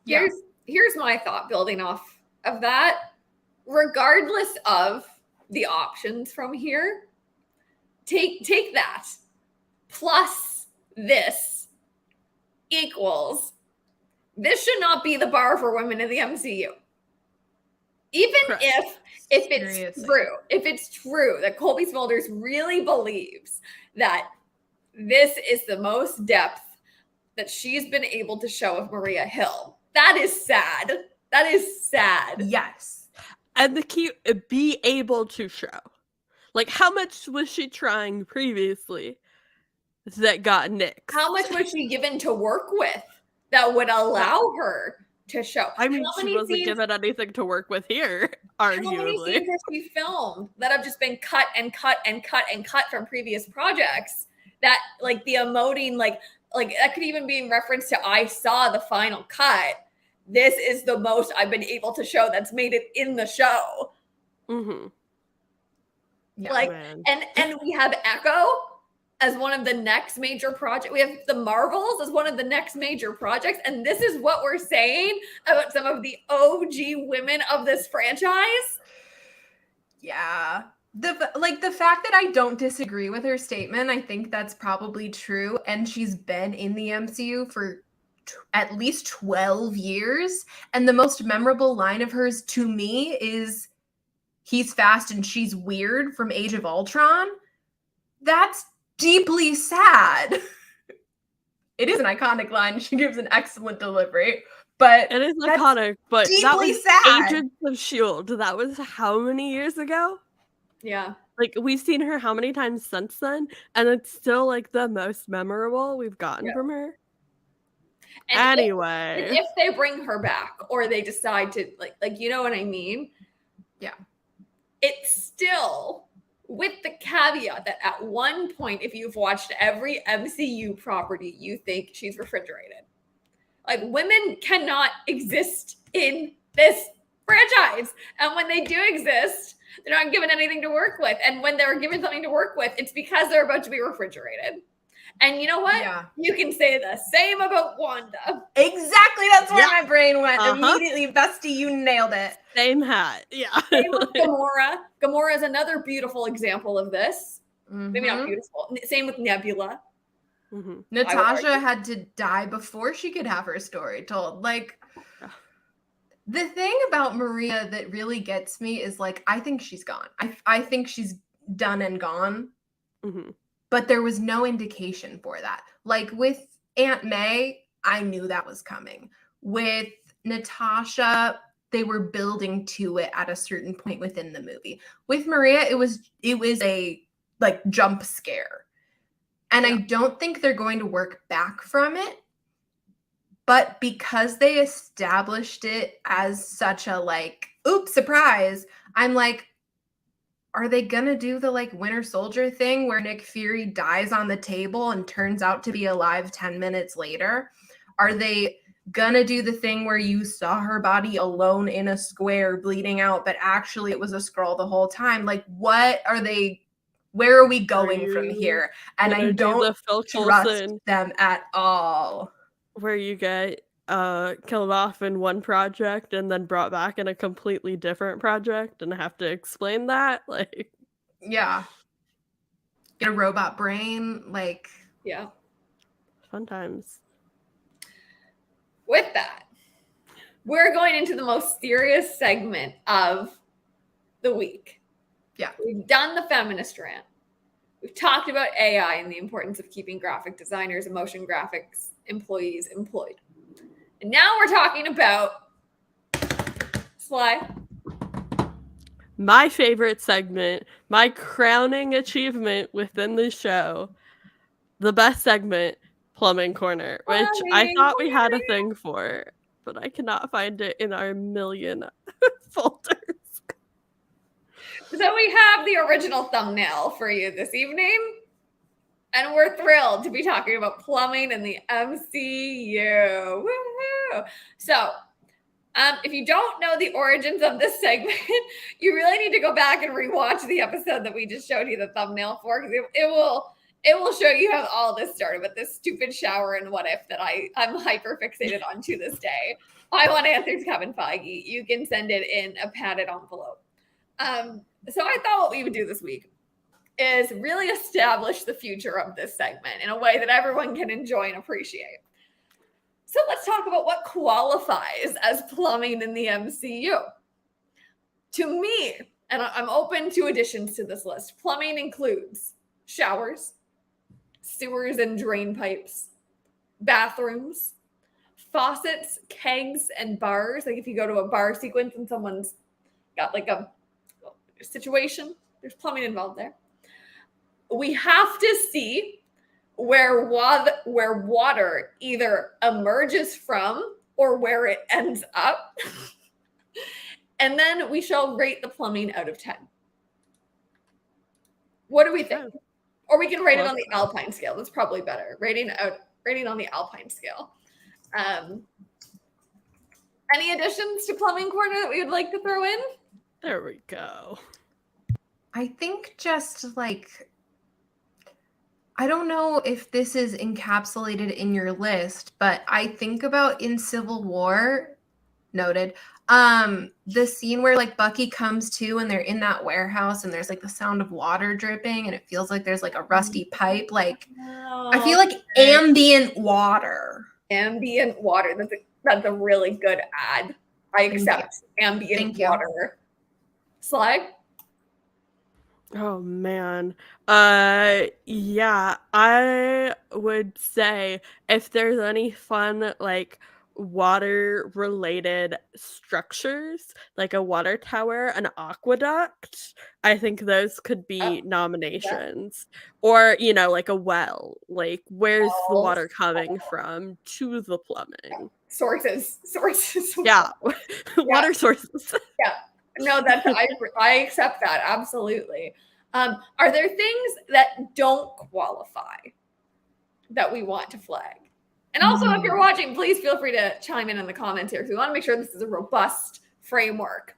Here's my thought building off of that. Regardless of the options from here, take that plus this equals this should not be the bar for women in the MCU. Even Correct. if it's true that Colby Smulders really believes that this is the most depth that she's been able to show of Maria Hill, that is sad. That is sad. Yes. And the key, be able to show. Like, how much was she trying previously that got nixed? How much was she given to work with that would allow her to show? I mean, she wasn't given anything to work with here, arguably. How many scenes has she filmed that have just been cut and cut and cut and cut from previous projects? That, like, the emoting, like that could even be in reference to I saw the final cut. This is the most I've been able to show that's made it in the show. Mm-hmm. Yeah, like, and we have Echo as one of the next major projects. We have the Marvels as one of the next major projects. And this is what we're saying about some of the OG women of this franchise. Yeah. The fact that I don't disagree with her statement, I think that's probably true. And she's been in the MCU for at least 12 years. And the most memorable line of hers to me is, "He's fast and she's weird" from Age of Ultron. That's deeply sad. It is an iconic line. She gives an excellent delivery. But it is iconic, but that was sad. Agents of S.H.I.E.L.D. That was how many years ago? Yeah. Like, we've seen her how many times since then, and it's still, like, the most memorable we've gotten from her. And anyway. If they bring her back, or they decide to, like, you know what I mean? Yeah. It's still, with the caveat that at one point, if you've watched every MCU property, you think she's refrigerated. Like, women cannot exist in this franchise. And when they do exist, they're not given anything to work with. And when they're given something to work with, it's because they're about to be refrigerated. And you know what? Yeah. You can say the same about Wanda. Exactly. That's where my brain went. Immediately, Bestie, you nailed it. Same hat. Yeah. Same with Gamora. Gamora is another beautiful example of this. Maybe not beautiful. Same with Nebula. Mm-hmm. Natasha had to die before she could have her story told. Like, the thing about Maria that really gets me is, like, I think she's gone. I think she's done and gone. Mm-hmm. But there was no indication for that. Like, with Aunt May, I knew that was coming. With Natasha, they were building to it at a certain point within the movie. With Maria, it was a, like, jump scare. And I don't think they're going to work back from it. But because they established it as such a, like, oops, surprise, I'm like, are they going to do the, like, Winter Soldier thing where Nick Fury dies on the table and turns out to be alive 10 minutes later? Are they going to do the thing where you saw her body alone in a square bleeding out, but actually it was a Skrull the whole time? Like, where are we going from here? And I don't trust them at all. Where you get killed off in one project and then brought back in a completely different project and have to explain that, like, yeah, get a robot brain, like, yeah, fun times. With that, we're going into the most serious segment of the week. Yeah, we've done the feminist rant. We've talked about AI and the importance of keeping graphic designers and motion graphics employees employed. And now we're talking about Sly. My favorite segment, my crowning achievement within the show, the best segment, Plumbing Corner, which I thought we had a thing for, but I cannot find it in our million folders. So we have the original thumbnail for you this evening. And we're thrilled to be talking about plumbing in the MCU. Woo-hoo! So, if you don't know the origins of this segment, you really need to go back and rewatch the episode that we just showed you the thumbnail for, because it will show you how all this started with this stupid shower and what if that I'm hyper fixated on to this day. I want answers, Kevin Feige. You can send it in a padded envelope. So I thought what we would do this week is really establish the future of this segment in a way that everyone can enjoy and appreciate. So let's talk about what qualifies as plumbing in the MCU. To me, and I'm open to additions to this list, plumbing includes showers, sewers and drain pipes, bathrooms, faucets, kegs, and bars. Like if you go to a bar sequence and someone's got like a situation, there's plumbing involved there. We have to see where water either emerges from or where it ends up. And then we shall rate the plumbing out of 10. What do we think? Or we can rate it on the Alpine scale. That's probably better. Rating on the Alpine scale. Any additions to plumbing corner that we would like to throw in? There we go. I think just like, I don't know if this is encapsulated in your list, but I think about in Civil War, noted, the scene where like Bucky comes to and they're in that warehouse and there's like the sound of water dripping and it feels like there's like a rusty pipe. Like, I feel like ambient water. Ambient water. That's a really good ad. I accept ambient water. Slag? Oh man. Yeah, I would say if there's any fun like water related structures, like a water tower, an aqueduct, I think those could be nominations. Or, you know, like a well. Like where's the water coming from to the plumbing? Sources. Yeah. Water sources. Yeah. No, I accept that. Absolutely. Are there things that don't qualify that we want to flag? And also, if you're watching, please feel free to chime in the comments here because we want to make sure this is a robust framework.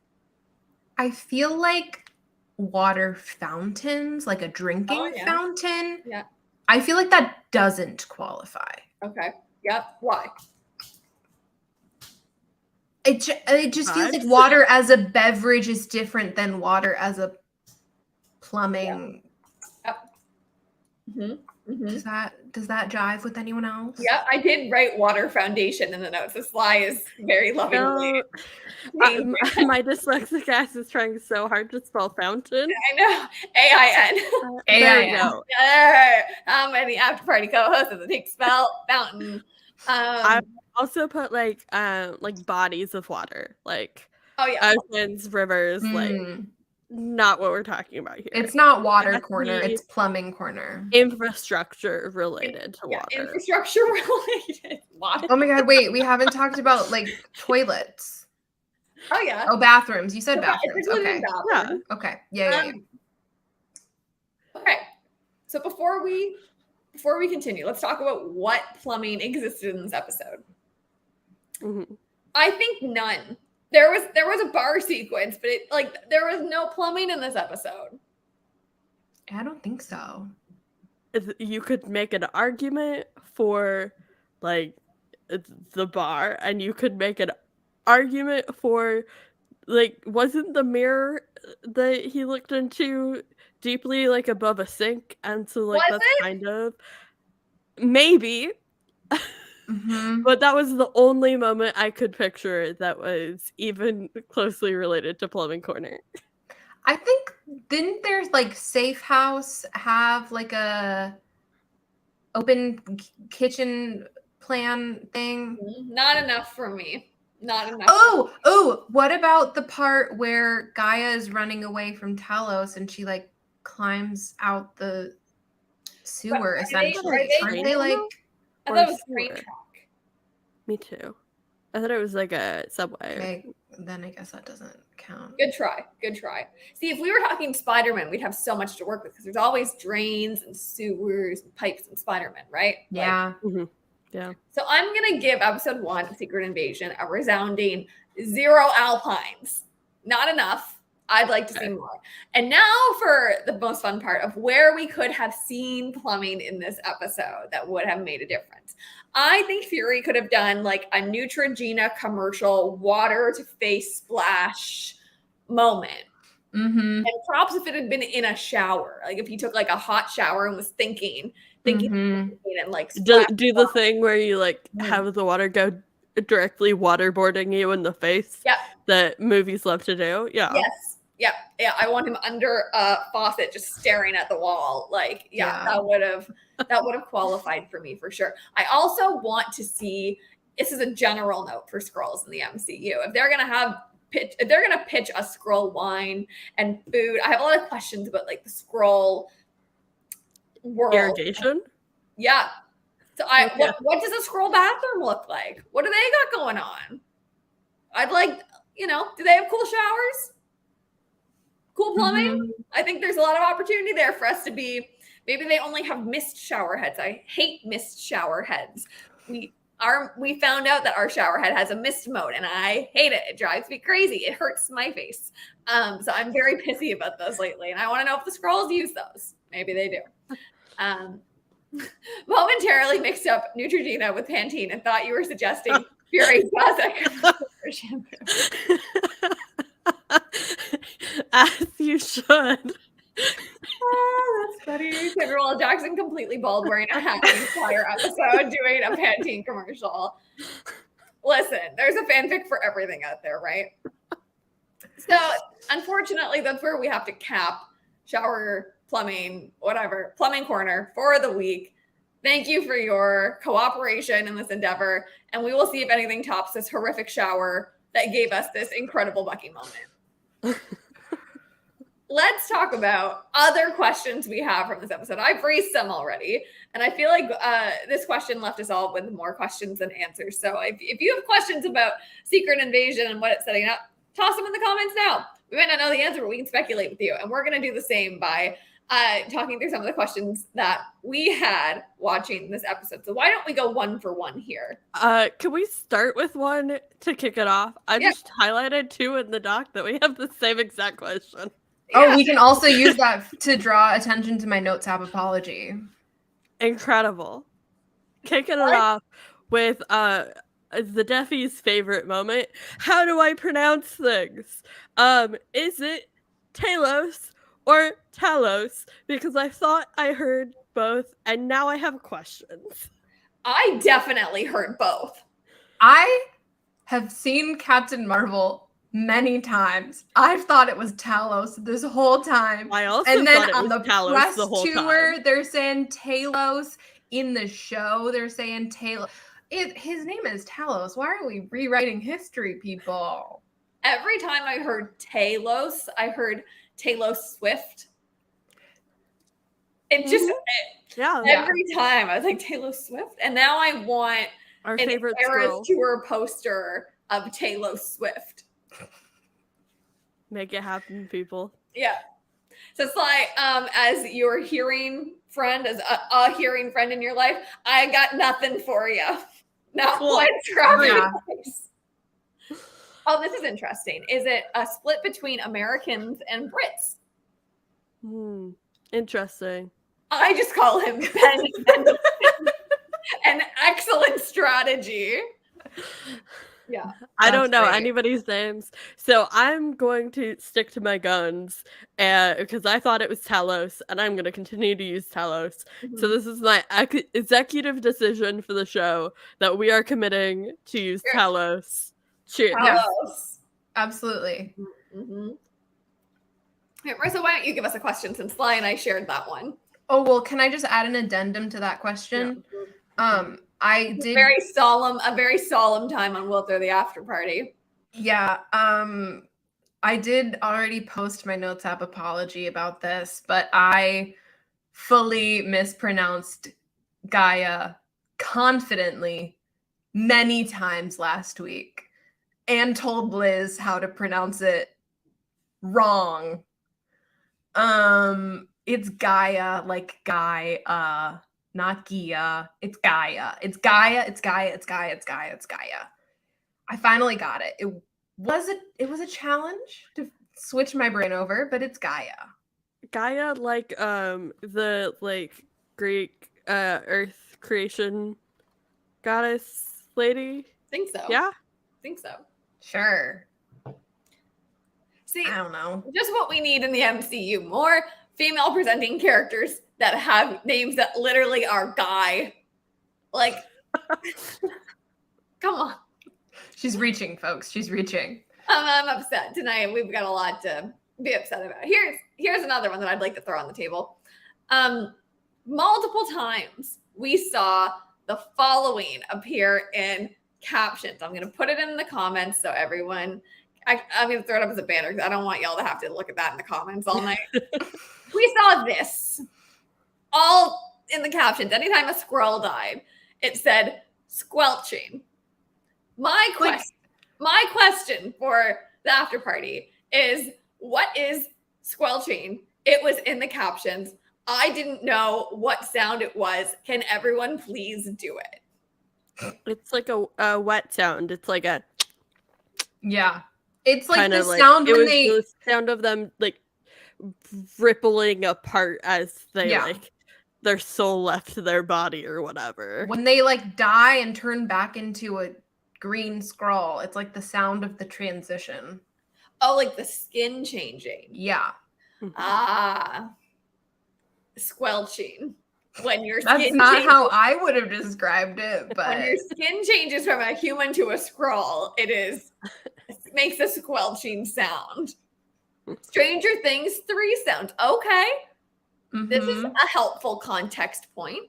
I feel like water fountains, like a drinking fountain. Yeah. I feel like that doesn't qualify. Okay. Yep. Why? It just feels like water as a beverage is different than water as a plumbing. Yep. Mm-hmm. Mm-hmm. Does that jive with anyone else? Yeah, I did write water foundation in the notes. This lie is very lovingly. My dyslexic ass is trying so hard to spell fountain. I know. A-I-N. A-I-N. How many after party co-hosts does it take to spell fountain? I also put like bodies of water, like oceans, rivers, like not what we're talking about here. It's not water corner, it's plumbing corner. Infrastructure related to water. Infrastructure related water. Oh my god, wait, we haven't talked about like toilets. Oh yeah. Oh, bathrooms. You said bathrooms. Okay. Yeah. Okay. Yeah. Okay. So before we continue, let's talk about what plumbing existed in this episode. Mm-hmm. I think none. There was a bar sequence, but there was no plumbing in this episode. I don't think so. You could make an argument for like the bar, and you could make an argument for like, wasn't the mirror that he looked into deeply like above a sink, and so like that's kind of maybe. Mm-hmm. But that was the only moment I could picture that was even closely related to plumbing corner. I think, didn't their like safe house have like a open kitchen plan thing? Not enough for me. Not enough. Oh, what about the part where Gaia is running away from Talos and she like climbs out the sewer essentially? Aren't they like... I thought it was a train track. Me too. I thought it was like a subway. Okay, then I guess that doesn't count. Good try. See, if we were talking Spider-Man, we'd have so much to work with because there's always drains and sewers and pipes in Spider-Man, right? Yeah. Mm-hmm. Yeah. So I'm going to give episode 1, Secret Invasion, a resounding 0 Alpines. Not enough. I'd like to see more. And now for the most fun part of where we could have seen plumbing in this episode that would have made a difference. I think Fury could have done like a Neutrogena commercial water to face splash moment. Mm-hmm. And props if it had been in a shower. Like if he took like a hot shower and was thinking thinking Mhm. and like Do the thing where you like have the water go directly waterboarding you in the face. Yep. That movies love to do. Yeah. Yes. Yeah. Yeah. I want him under a faucet just staring at the wall. Like, that would have qualified for me for sure. I also want to see, this is a general note for Skrulls in the MCU. If they're gonna pitch a Skrull line and food, I have a lot of questions about like the Skrull world. Irrigation? Yeah. So what does a Skrull bathroom look like? What do they got going on? I'd like, do they have cool showers? Cool plumbing? I think there's a lot of opportunity there for us to be, maybe they only have mist shower heads. I hate mist shower heads. We found out that our shower head has a mist mode and I hate it. It drives me crazy. It hurts my face. So I'm very pissy about those lately. And I want to know if the Skrulls use those. Maybe they do. Momentarily mixed up Neutrogena with Pantene and thought you were suggesting Fury's classic shampoo. As you should. Oh, that's funny. Samuel L. Jackson completely bald, wearing a hat the entire episode, doing a Pantene commercial. Listen, there's a fanfic for everything out there, right? So, unfortunately, that's where we have to cap shower, plumbing, whatever, plumbing corner for the week. Thank you for your cooperation in this endeavor, and we will see if anything tops this horrific shower that gave us this incredible Bucky moment. Let's talk about other questions we have from this episode. I've raised some already, and I feel like this question left us all with more questions than answers. So if you have questions about Secret Invasion and what it's setting up, toss them in the comments now. We might not know the answer, but we can speculate with you. And we're going to do the same by talking through some of the questions that we had watching this episode. So why don't we go one for one here? Can we start with one to kick it off? I just highlighted two in the doc that we have the same exact question. Oh, we can also use that to draw attention to my notes app apology. Incredible. Kicking it off with the Deafy's favorite moment. How do I pronounce things? Is it Talos or Talos? Because I thought I heard both, and now I have questions. I definitely heard both. I have seen Captain Marvel many times. I've thought it was Talos this whole time. I also and then thought it on was the Talos press the whole tour, time. they're saying Talos. In the show, they're saying Talos. His name is Talos. Why are we rewriting history, people? Every time I heard Talos, I heard Taylor Swift. It just every time I was like Taylor Swift, and now I want our an favorite Eras Tour poster of Taylor Swift. Make it happen, people. Yeah. So it's like, as your hearing friend, as a hearing friend in your life, I got nothing for you. Not one scruffy face. Oh, this is interesting. Is it a split between Americans and Brits? Interesting. I just call him Ben. An excellent strategy. Yeah. I don't know anybody's names, so I'm going to stick to my guns because I thought it was Talos, and I'm going to continue to use Talos. Mm-hmm. So this is my executive decision for the show that we are committing to use Talos. Cheers. Talos. Absolutely. Mm-hmm. Okay, Marissa, why don't you give us a question since Sly and I shared that one? Oh, well, can I just add an addendum to that question? Yeah. I did a very solemn time on We'll Throw the After Party. Yeah. I did already post my notes app apology about this, but I fully mispronounced Gaia confidently many times last week and told Liz how to pronounce it wrong. It's Gaia, like Gaia. Not Gia. It's Gaia. It's Gaia. It's Gaia. It's Gaia. It's Gaia. It's Gaia. I finally got it. It was a challenge to switch my brain over, but it's Gaia. Gaia, like the Greek Earth creation goddess lady. Think so. Yeah. Think so. Sure. See, I don't know. Just what we need in the MCU. More female presenting characters that have names that literally are guy. Like, come on. She's reaching, folks. She's reaching. I'm upset tonight. We've got a lot to be upset about. Here's another one that I'd like to throw on the table. Multiple times we saw the following appear in captions. I'm going to put it in the comments so everyone, I'm going to throw it up as a banner because I don't want y'all to have to look at that in the comments all night. We saw this all in the captions. Anytime a Skrull died, it said squelching. My question for the after party is, what is squelching? It was in the captions. I didn't know what sound it was. Can everyone please do it? It's like a wet sound. It's like a Yeah. It's like kind the of like, sound it when was they the sound of them like rippling apart as they like their soul left their body or whatever. when they like die and turn back into a green Skrull. It's like the sound of the transition. Oh, like the skin changing. Yeah. Ah. Squelching. When your That's skin not changes, how I would have described it, but when your skin changes from a human to a Skrull, it makes a squelching sound. Stranger Things 3 sound. Okay. This is a helpful context point.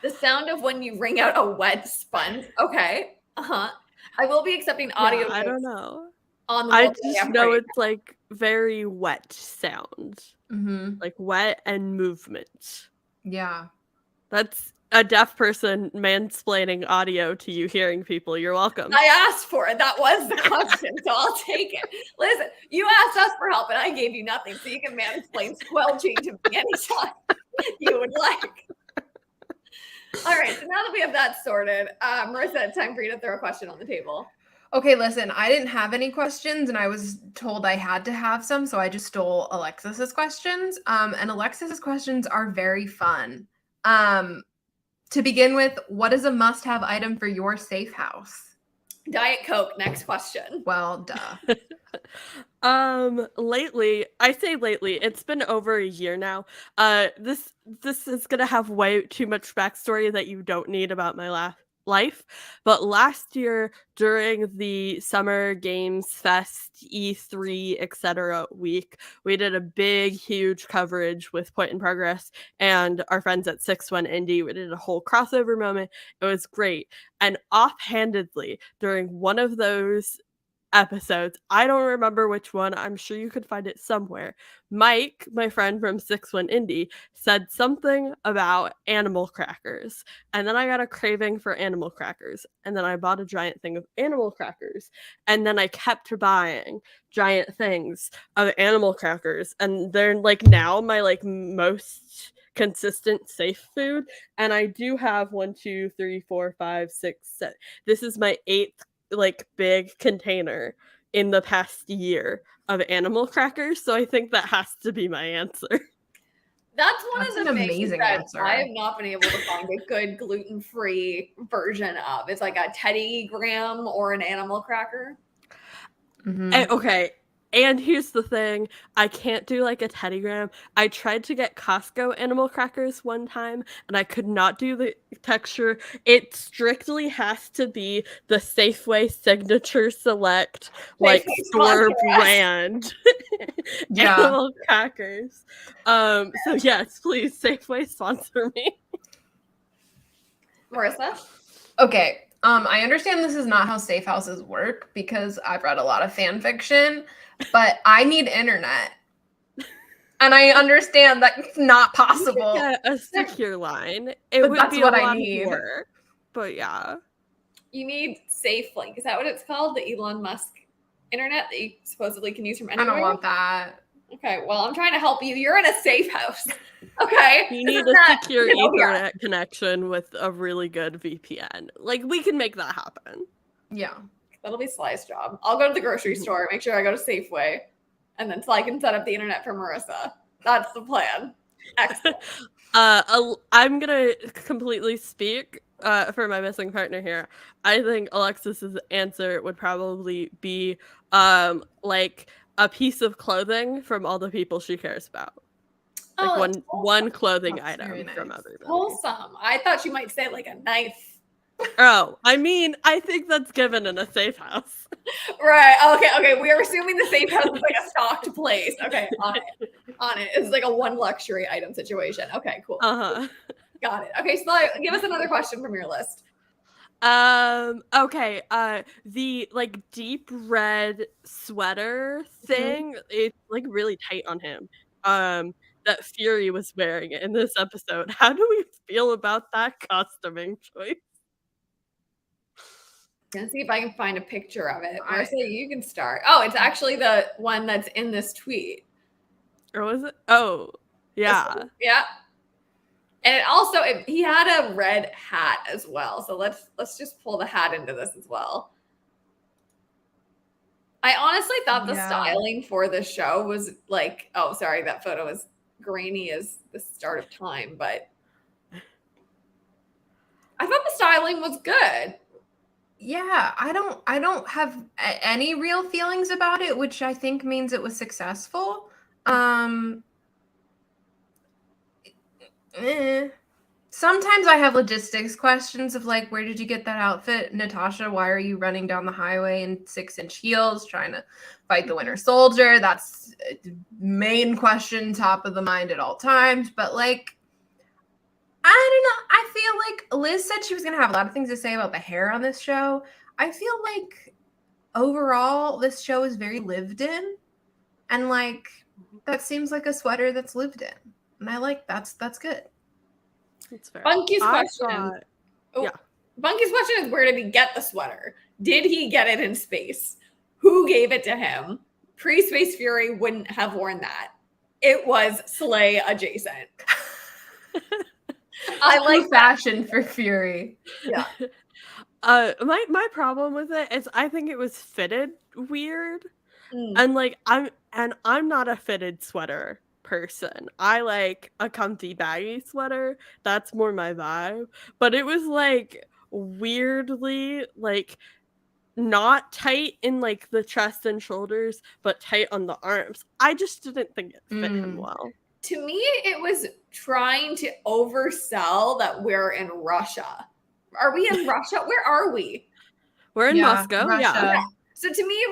The sound of when you wring out a wet sponge. Okay. I will be accepting audio. I don't know. On the I just know it's like very wet sound. Like wet and movement. Yeah. That's a deaf person mansplaining audio to you hearing people. You're welcome. I asked for it. That was the question, so I'll take it. Listen, you asked us for help and I gave you nothing, so you can mansplain squelching to me anytime you would like. All right, so now that we have that sorted, Marissa, it's time for you to throw a question on the table. Okay, listen, I didn't have any questions and I was told I had to have some, so I just stole Alexis's questions. And Alexis's questions are very fun. To begin with, what is a must-have item for your safe house? Diet Coke, next question. Well, duh. Lately, it's been over a year now. This is gonna have way too much backstory that you don't need about my life. But last year during the Summer Games Fest, E3, etc. week, we did a big, huge coverage with Point in Progress and our friends at 6-1 Indie. We did a whole crossover moment. It was great. And offhandedly, during one of those episodes, I don't remember which one, I'm sure you could find it somewhere, Mike, my friend from 6-1 Indie, said something about animal crackers, and then I got a craving for animal crackers, and then I bought a giant thing of animal crackers, and then I kept buying giant things of animal crackers, and they're like now my like most consistent safe food. And I do have 1, 2, 3, 4, 5, 6, 7. This is my 8th like big container in the past year of animal crackers, so I think that has to be my answer. That's one of the an things amazing that answer. I have not been able to find a good gluten-free version of. It's like a Teddy Graham or an animal cracker. Okay, and here's the thing, I can't do like a Teddy Graham. I tried to get Costco animal crackers one time and I could not do the texture. It strictly has to be the Safeway Signature Select like store brand animal crackers. So yes, please Safeway sponsor me. Marissa? Okay. I understand this is not how safe houses work because I've read a lot of fan fiction, but I need internet. And I understand that's not possible. A secure line. It would that's be what a I lot need. of work, but yeah. You need SafeLink. Is that what it's called? The Elon Musk internet that you supposedly can use from anywhere? I don't want that. Okay, well, I'm trying to help you. You're in a safe house. Okay? You need a secure Ethernet connection with a really good VPN. Like, we can make that happen. Yeah. That'll be Sly's job. I'll go to the grocery store, make sure I go to Safeway, and then Sly can set up the internet for Marissa. That's the plan. Excellent. I'm gonna completely speak for my missing partner here. I think Alexis's answer would probably be like a piece of clothing from all the people she cares about. Like Oh, that's one clothing That's very item from nice. everybody. wholesome. I thought you might say like a knife. Oh, I mean, I think that's given in a safe house. Right. Okay. We are assuming the safe house is like a stocked place. Okay, on it. It's like a one luxury item situation. Okay, cool. Uh-huh. Got it. Okay, so give us another question from your list. Okay, the like deep red sweater thing, it's like really tight on him. That Fury was wearing in this episode. How do we feel about that costuming choice? Gonna see if I can find a picture of it. I- Marissa, you can start. Oh, it's actually the one that's in this tweet. Or was it? Oh, yeah. Yeah. And it also he had a red hat as well. So let's just pull the hat into this as well. I honestly thought the Yeah. styling for the show was like, oh, sorry, that photo is grainy as the start of time, but I thought the styling was good. Yeah, I don't have any real feelings about it, which I think means it was successful. Sometimes I have logistics questions of like, where did you get that outfit? Natasha, why are you running down the highway in 6-inch heels trying to fight the Winter Soldier? That's main question, top of the mind at all times. But like, I don't know. I feel like Liz said she was going to have a lot of things to say about the hair on this show. I feel like overall, this show is very lived in. And like, that seems like a sweater that's lived in. And I like that's good. That's fair. Bunky's I question. thought- Oh, yeah. Bunky's question is, where did he get the sweater? Did he get it in space? Who gave it to him? Pre-Space Fury wouldn't have worn that. It was Slay adjacent. I like fashion for Fury. Yeah. My problem with it is I think it was fitted weird. And like I'm not a fitted sweater person. I like a comfy baggy sweater. That's more my vibe. But it was like weirdly like not tight in like the chest and shoulders, but tight on the arms. I just didn't think it fit him well. To me, it was trying to oversell that we're in Russia. Are we in Russia? Where are we? We're in Moscow. Russia. Yeah. So to me,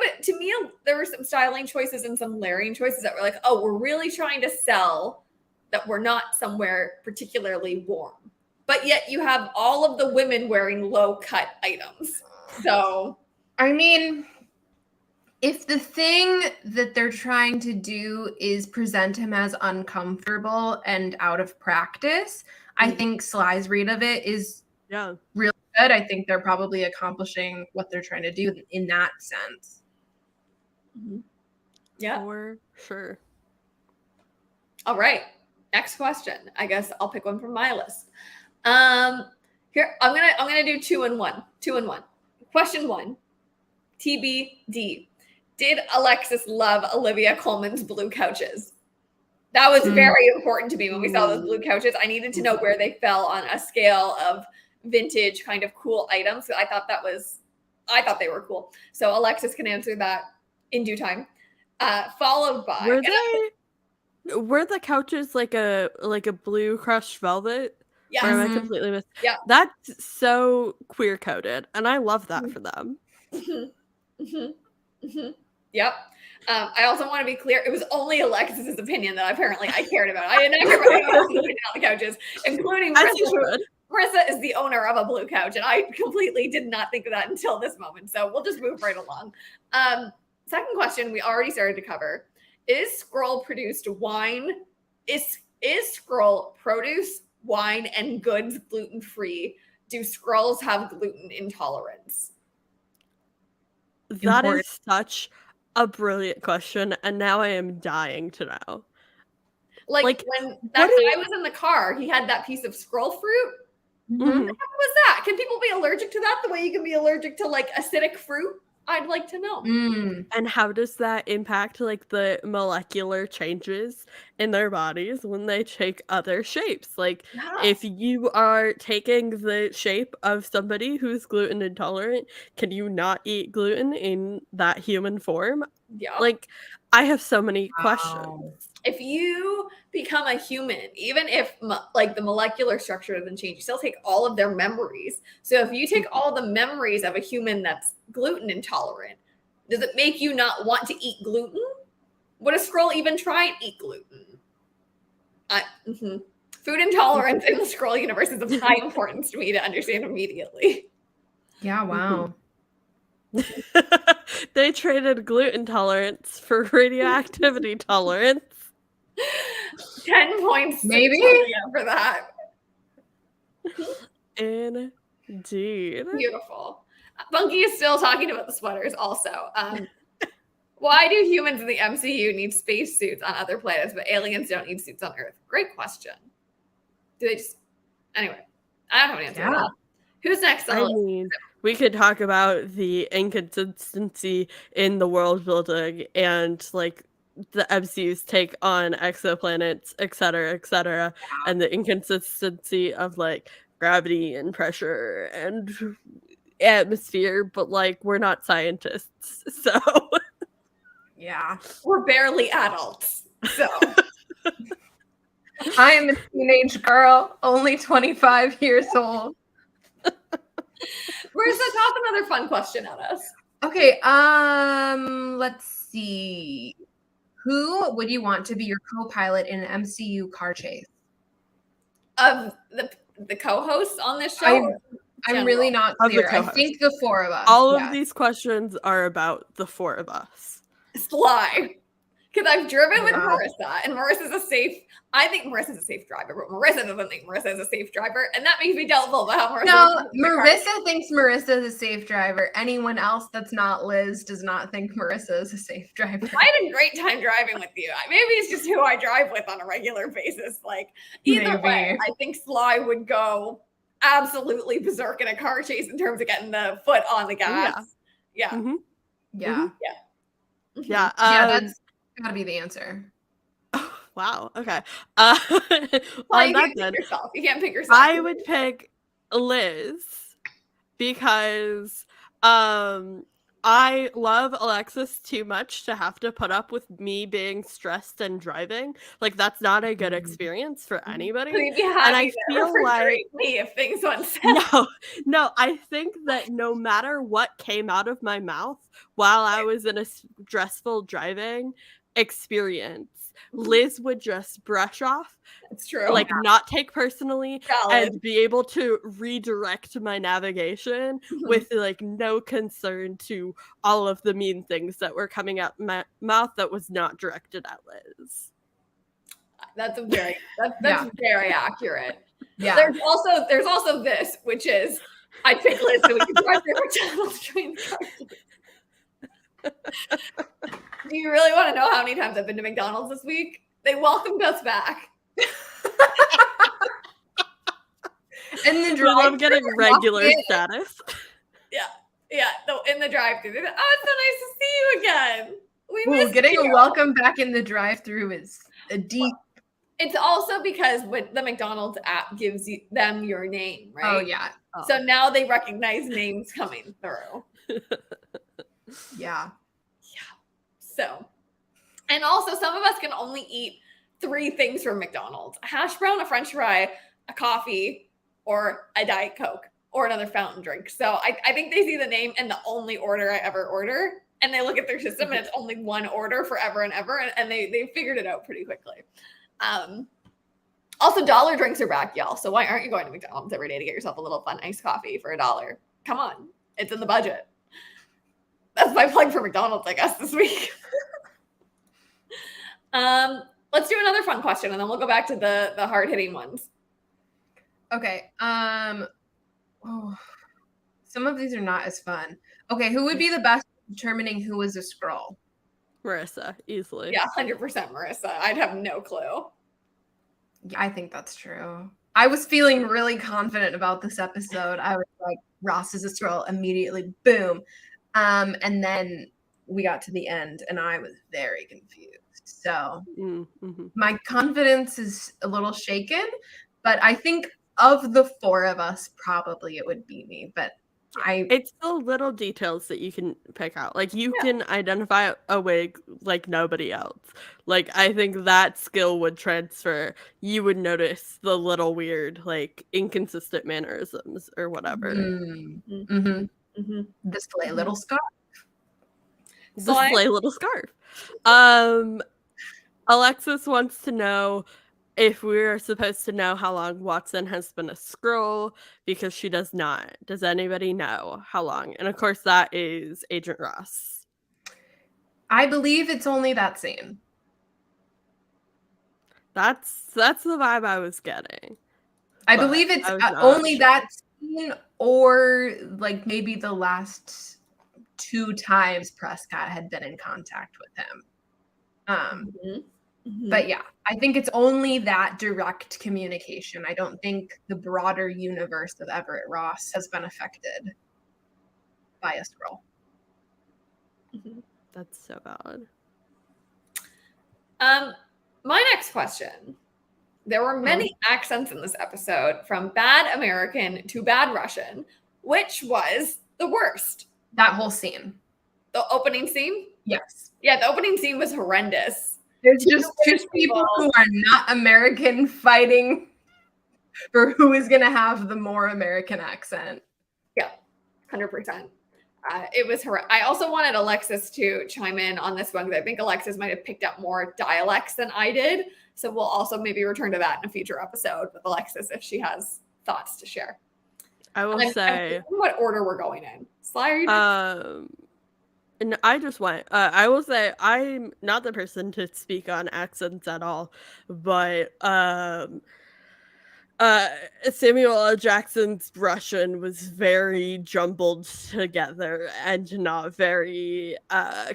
there were some styling choices and some layering choices that were like, oh, we're really trying to sell that we're not somewhere particularly warm. But yet you have all of the women wearing low cut items. So I mean, if the thing that they're trying to do is present him as uncomfortable and out of practice, I think Sly's read of it is really good. I think they're probably accomplishing what they're trying to do in that sense. Yeah. For sure. All right. Next question. I guess I'll pick one from my list. Here I'm gonna do 2 and 1. 2 and 1. Question 1. TBD. Did Alexis love Olivia Colman's blue couches? That was very important to me when we saw those blue couches. I needed to know where they fell on a scale of vintage kind of cool items. So I thought they were cool. So Alexis can answer that in due time. Followed by were the couches like a blue crushed velvet? Yes. Or am I completely missed? Yeah. That's so queer coded, and I love that for them. Yep. I also want to be clear, it was only Alexis's opinion that apparently I cared about. I didn't know everybody else's opinion on the couches, including Marissa. Marissa is the owner of a blue couch, and I completely did not think of that until this moment. So we'll just move right along. Second question we already started to cover. Is Skrull produced wine? Is Skrull produce wine and goods gluten-free? Do Skrulls have gluten intolerance? That is such a brilliant question, and now I am dying to know. Like when that guy was in the car, he had that piece of Skrull fruit. What the heck was that? Can people be allergic to that the way you can be allergic to like acidic fruit? I'd like to know. And how does that impact like the molecular changes in their bodies when they take other shapes? Like if you are taking the shape of somebody who's gluten intolerant, can you not eat gluten in that human form? Yeah. Like I have so many questions. if you become a human, even if like the molecular structure doesn't change, you still take all of their memories. So if you take all the memories of a human that's gluten intolerant, does it make you not want to eat gluten? Would a Skrull even try and eat gluten? Food intolerance in the Skrull universe is of high importance to me to understand immediately. Yeah, wow. They traded gluten tolerance for radioactivity tolerance. 10 points Maybe for that. Indeed. Beautiful. Bunky is still talking about the sweaters also. Why do humans in the MCU need spacesuits on other planets, but aliens don't need suits on Earth? Great question. Do they just... Anyway, I don't have an answer to that. Who's next? I mean, we could talk about the inconsistency in the world building and like the MCU's take on exoplanets, et cetera, and the inconsistency of like gravity and pressure and atmosphere, but like we're not scientists, so yeah, we're barely adults. So I am a teenage girl, only 25 years old. Marissa, toss another fun question at us. Okay, let's see. Who would you want to be your co-pilot in an MCU car chase? Of the co-hosts on this show? I'm really not clear. I think the four of us. All of these questions are about the four of us. Sly. Because I've driven with Marissa, and I think Marissa's a safe driver, but Marissa doesn't think Marissa is a safe driver, and that makes me doubtful about how Marissa... No, Marissa thinks Marissa is a safe driver. Anyone else that's not Liz does not think Marissa is a safe driver. I had a great time driving with you. Maybe it's just who I drive with on a regular basis. Like, either way, I think Sly would go absolutely berserk in a car chase in terms of getting the foot on the gas. Yeah. Mm-hmm. Yeah. Yeah. That's gotta be the answer. Wow. Okay. Well, you can't pick yourself. I would pick Liz because I love Alexis too much to have to put up with me being stressed and driving. Like that's not a good experience for anybody. And I feel like me if things went south. No, I think that no matter what came out of my mouth while I was in a stressful driving experience, Liz would just brush off. It's true. Like not take personally and be able to redirect my navigation with like no concern to all of the mean things that were coming out my mouth that was not directed at Liz. That's very accurate. Yeah. There's also this, which is I pick Liz so we can drive through McDonald's train car. Do you really want to know how many times I've been to McDonald's this week? They welcomed us back. And the drive-thru, I'm getting regular status. Yeah. In the drive-thru, they're like, oh, it's so nice to see you again. We missed getting you. a welcome back in the drive-thru is a deep. It's also because when the McDonald's app gives them your name, right? Oh yeah. So now they recognize names coming through. Yeah. So, and also some of us can only eat 3 things from McDonald's: a hash brown, a French fry, a coffee, or a Diet Coke, or another fountain drink. So I think they see the name and the only order I ever order, and they look at their system and it's only one order forever and ever, and they figured it out pretty quickly. Also, dollar drinks are back, y'all. So why aren't you going to McDonald's every day to get yourself a little fun iced coffee for $1? Come on, it's in the budget. That's my plug for McDonald's, I guess, this week. Let's do another fun question, and then we'll go back to the hard-hitting ones. Okay. Some of these are not as fun. Okay, who would be the best at determining who is a Skrull? Marissa, easily. Yeah, 100% Marissa. I'd have no clue. Yeah, I think that's true. I was feeling really confident about this episode. I was like, Ross is a Skrull immediately. Boom. And then we got to the end and I was very confused. So my confidence is a little shaken, but I think of the 4 of us, probably it would be me. But It's the little details that you can pick out. Like, you Yeah. can identify a wig like nobody else. Like, I think that skill would transfer. You would notice the little weird, like, inconsistent mannerisms or whatever. Mm-hmm. Mm-hmm. Display little scarf. Display little scarf. Alexis wants to know if we're supposed to know how long Watson has been a Skrull, because she does not. Does anybody know how long? And of course, that is Agent Ross. I believe it's only that scene. That's the vibe I was getting. I But believe it's I was not only sure. that scene, or like maybe the last 2 times Prescott had been in contact with him. But yeah, I think it's only that direct communication. I don't think the broader universe of Everett Ross has been affected by a Skrull. That's so valid. My next question. There were many accents in this episode, from bad American to bad Russian. Which was the worst? That whole scene. The opening scene? Yes. Yeah, the opening scene was horrendous. There's just 2 people who are not American fighting for who is going to have the more American accent. Yeah, 100%. It was I also wanted Alexis to chime in on this one, because I think Alexis might have picked up more dialects than I did. So we'll also maybe return to that in a future episode with Alexis if she has thoughts to share. I will say what order we're going in. Sly, are you and I just went. I will say I'm not the person to speak on accents at all, but Samuel L. Jackson's Russian was very jumbled together and not very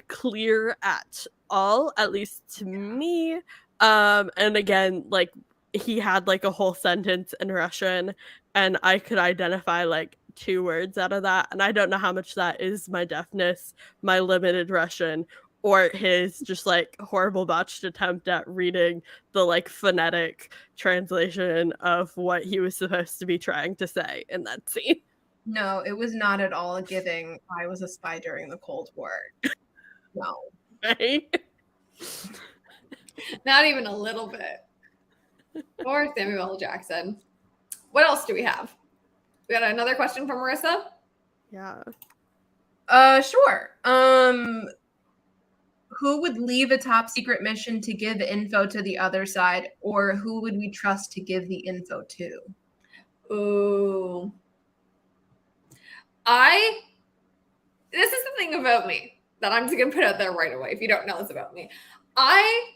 clear at all, at least to me. And again, like, he had like a whole sentence in Russian, and I could identify like 2 words out of that, and I don't know how much that is my deafness, my limited Russian, or his just like horrible botched attempt at reading the like phonetic translation of what he was supposed to be trying to say in that scene. No, it was not at all giving I was a spy during the Cold War. No. Right? Not even a little bit. Or Samuel L. Jackson. What else do we have? We got another question from Marissa? Yeah. Sure. Who would leave a top secret mission to give info to the other side, or who would we trust to give the info to? Ooh. This is the thing about me that I'm just going to put out there right away. If you don't know this about me, I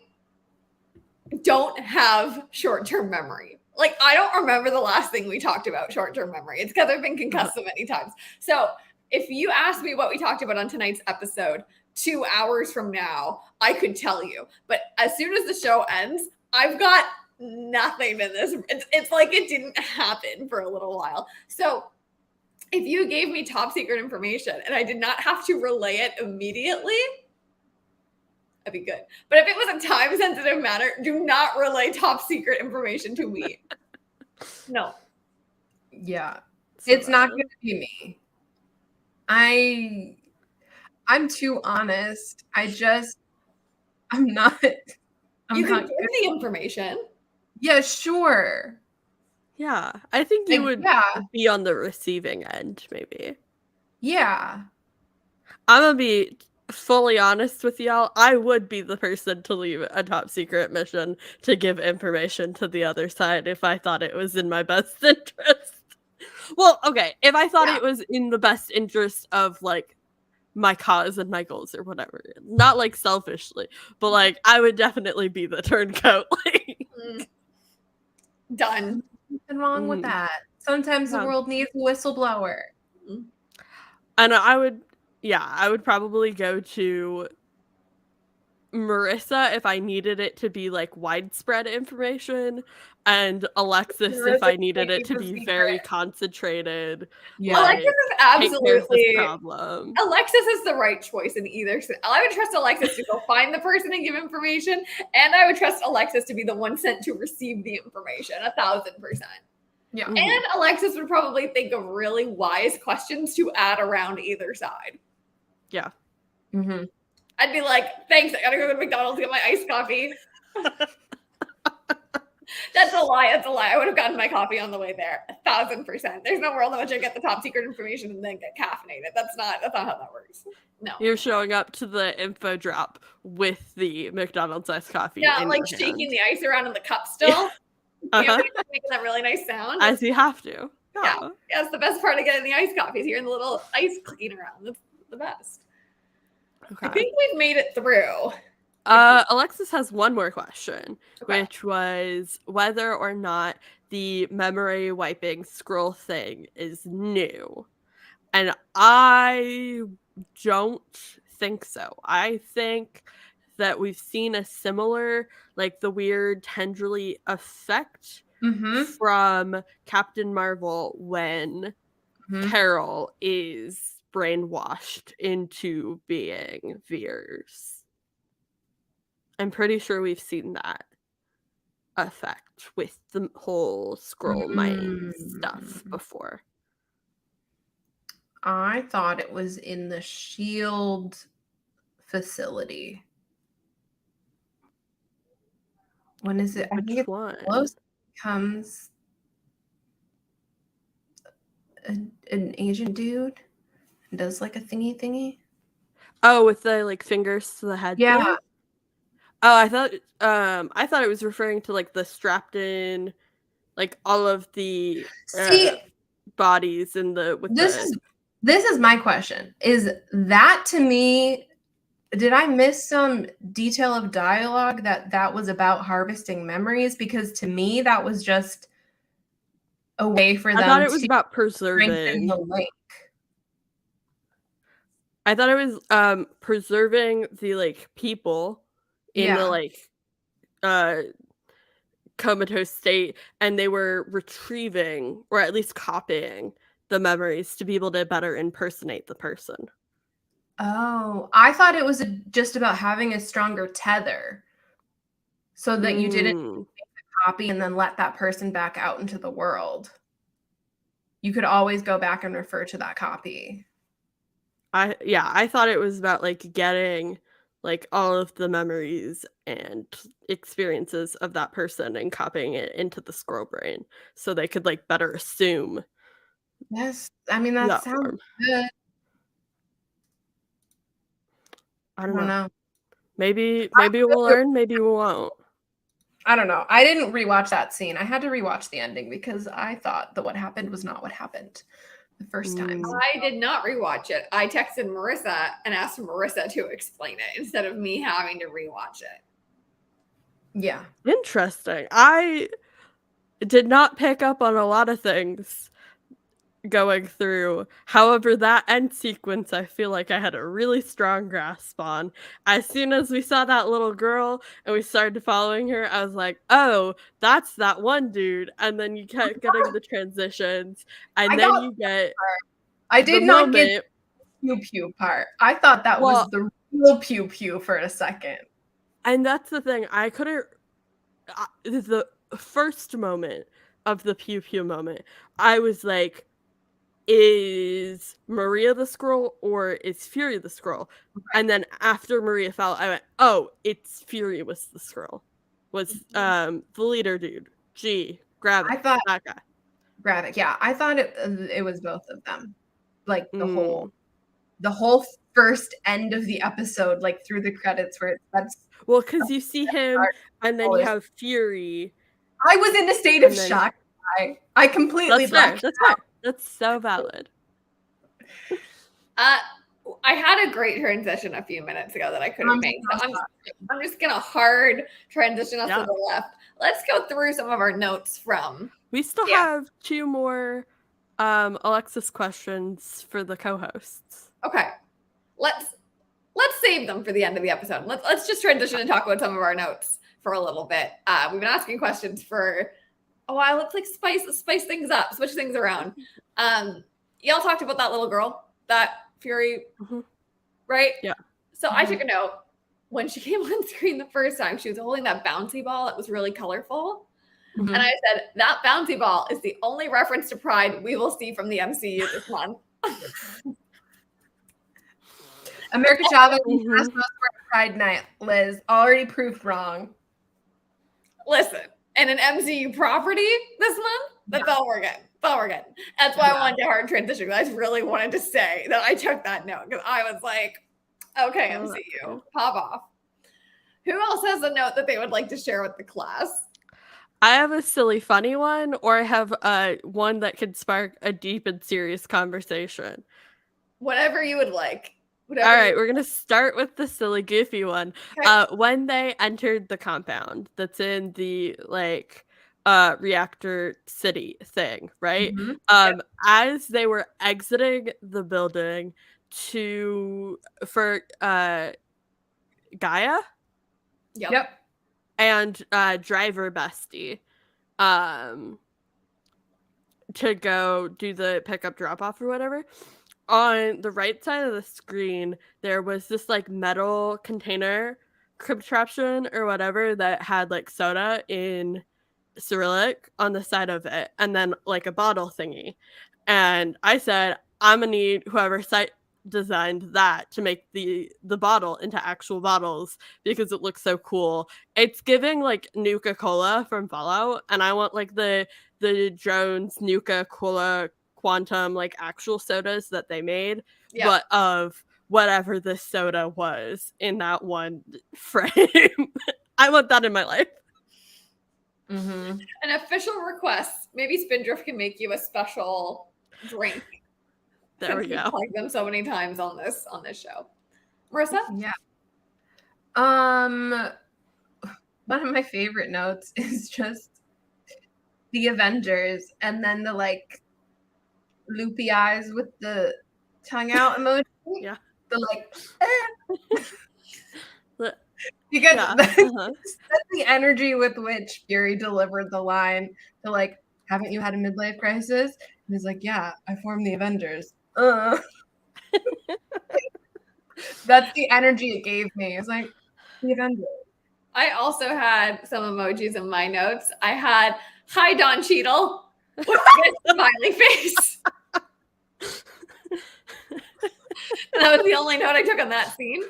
don't have short-term memory. Like, I don't remember the last thing we talked about short-term memory. It's because I've been concussed so many times. So if you ask me what we talked about on tonight's episode 2 hours from now, I could tell you. But as soon as the show ends, I've got nothing in this. It's like it didn't happen for a little while. So if you gave me top secret information and I did not have to relay it immediately, that'd be good. But if it was a time-sensitive matter, do not relay top secret information to me. No. Yeah. It's not going to be me. I'm too honest. I'm not. You can give the information. Yeah, sure. Yeah. I think you would be on the receiving end, maybe. Yeah. I'm going to be fully honest with y'all. I would be the person to leave a top secret mission to give information to the other side if I thought it was in my best interest. Well, okay, if I thought it was in the best interest of like my cause and my goals or whatever, not like selfishly, but like I would definitely be the turncoat. Done. Nothing wrong with that. Sometimes the world needs a whistleblower. And I would probably go to Marissa if I needed it to be like widespread information, and Alexis if I needed it to be very concentrated. Yeah. Alexis is absolutely problem. Alexis is the right choice in either. I would trust Alexis to go find the person and give information, and I would trust Alexis to be the one sent to receive the information. 1,000%. Yeah. And Alexis would probably think of really wise questions to add around either side. Yeah. Mm-hmm. I'd be like, thanks, I gotta go to McDonald's to get my iced coffee. That's a lie. That's a lie. I would have gotten my coffee on the way there. 1,000%. There's no world in which I get the top secret information and then get caffeinated. That's not how that works. No. You're showing up to the info drop with the McDonald's iced coffee. Yeah, in like your shaking hand. the ice around in the cup still. Uh-huh. Making that really nice sound. As you have to. Yeah. That's the best part of getting the iced coffee is hearing the little ice clicking around. That's the best. Okay. I think we've made it through. Alexis has one more question, Okay. which was whether or not the memory wiping scroll thing is new. And I don't think so. I think that we've seen a similar, like the weird tendrily effect from Captain Marvel when Carol is brainwashed into being Veers. I'm pretty sure we've seen that effect with the whole scroll mind stuff before. I thought it was in the SHIELD facility. When is it? I think Which one? Close comes an Asian dude and does like a thingy. Oh, with the like fingers to the head. Yeah. Thing? Oh, I thought it was referring to like the strapped in, like all of the bodies in the with this is my question. Is that to me? Did I miss some detail of dialogue that was about harvesting memories? Because to me, that was just a way for them. I thought it was to about preserving the link. I thought it was preserving the like people in the like comatose state, and they were retrieving or at least copying the memories to be able to better impersonate the person. Oh, I thought it was just about having a stronger tether so that you didn't make the copy and then let that person back out into the world. You could always go back and refer to that copy. I thought it was about like getting like all of the memories and experiences of that person and copying it into the scroll brain so they could like better assume. Yes, I mean that sounds good. I don't know. Maybe we'll learn, maybe we won't. I don't know. I didn't rewatch that scene. I had to rewatch the ending because I thought that what happened was not what happened the first time. I did not rewatch it. I texted Marissa and asked Marissa to explain it instead of me having to rewatch it. Yeah. Interesting. I did not pick up on a lot of things going through. However, that end sequence, I feel like I had a really strong grasp on. As soon as we saw that little girl and we started following her, I was like, oh, that's that one dude. And then you kept getting the transitions. And then you get I did not get the pew part. I thought that was the real pew for a second. And that's the thing. I couldn't the first moment of the pew moment, I was like, is Maria the Skrull or is Fury the Skrull? Okay. And then after Maria fell, I went, oh, it's Fury was the Skrull. Was the leader dude. Grab it. I thought that guy. Grab it. Yeah, I thought it was both of them. Like the whole first end of the episode, like through the credits where that's well, because you see him and then you have Fury. I was in a state of shock. I completely that's fair. That's so valid. I had a great transition a few minutes ago that I couldn't make. So I'm just gonna hard transition us to the left. Let's go through some of our notes from. We still have 2 more Alexis questions for the co-hosts. Okay, let's save them for the end of the episode. Let's just transition and talk about some of our notes for a little bit. We've been asking questions for a while. Let's like spice things up, switch things around. Y'all talked about that little girl, that Fury, right? Yeah. So I took a note. When she came on screen the first time, she was holding that bouncy ball that was really colorful. And I said, that bouncy ball is the only reference to Pride we will see from the MCU this month. America Chavez, Pride Night, Liz, already proved wrong. Listen, and an MCU property this month, that's all we're getting. That's all we're getting. That's why I wanted to hard transition. I just really wanted to say that I took that note because I was like, okay, MCU, pop off. Who else has a note that they would like to share with the class? I have a silly, funny one, or I have one that could spark a deep and serious conversation. Whatever you would like. All right, we're going to start with the silly, goofy one. Okay. When they entered the compound that's in the, like, reactor city thing, right? As they were exiting the building for Gaia? Yep. And driver bestie to go do the pickup drop off or whatever. On the right side of the screen, there was this like metal container contraption or whatever that had like soda in Cyrillic on the side of it, and then like a bottle thingy. And I said, I'm gonna need whoever designed that to make the bottle into actual bottles because it looks so cool. It's giving like Nuka-Cola from Fallout, and I want like the Jones Nuka-Cola Quantum like actual sodas that they made, but of whatever this soda was in that one frame. I want that in my life. An official request. Maybe Spindrift can make you a special drink. There we go. Plug them so many times on this show. Marissa? Yeah. One of my favorite notes is just the Avengers and then the like loopy eyes with the tongue out emoji. Yeah. The like because that's the energy with which Fury delivered the line to like, haven't you had a midlife crisis? And he's like, yeah, I formed the Avengers. That's the energy it gave me. It's like the Avengers. I also had some emojis in my notes. I had hi Don Cheadle with this smiley face. That was the only note I took on that scene.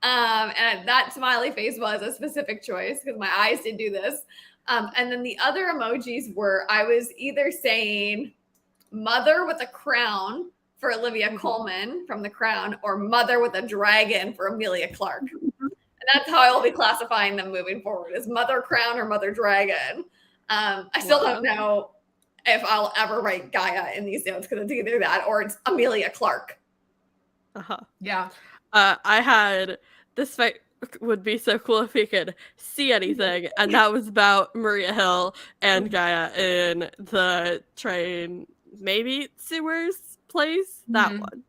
And that smiley face was a specific choice because my eyes did do this. And then the other emojis were, I was either saying mother with a crown for Olivia Colman from The Crown or mother with a dragon for Emilia Clarke. And that's how I will be classifying them moving forward, is mother crown or mother dragon. I still don't know if I'll ever write Gaia in these notes because it's either that or it's Emilia Clarke. Yeah. I had this fight would be so cool if we could see anything, and that was about Maria Hill and Gaia in the train, maybe sewers place. That one.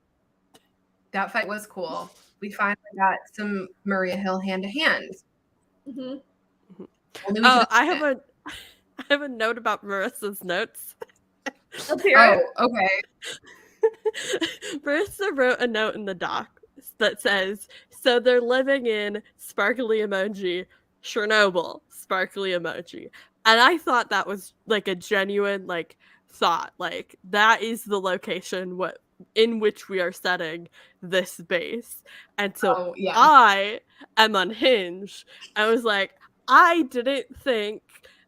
That fight was cool. We finally got some Maria Hill hand to hand. Oh, I have a note about Marissa's notes. Let's hear it. Okay. Marissa wrote a note in the doc that says, so they're living in sparkly emoji, Chernobyl, sparkly emoji. And I thought that was like a genuine like thought. Like that is the location in which we are setting this base. And so I am unhinged. I was like, I didn't think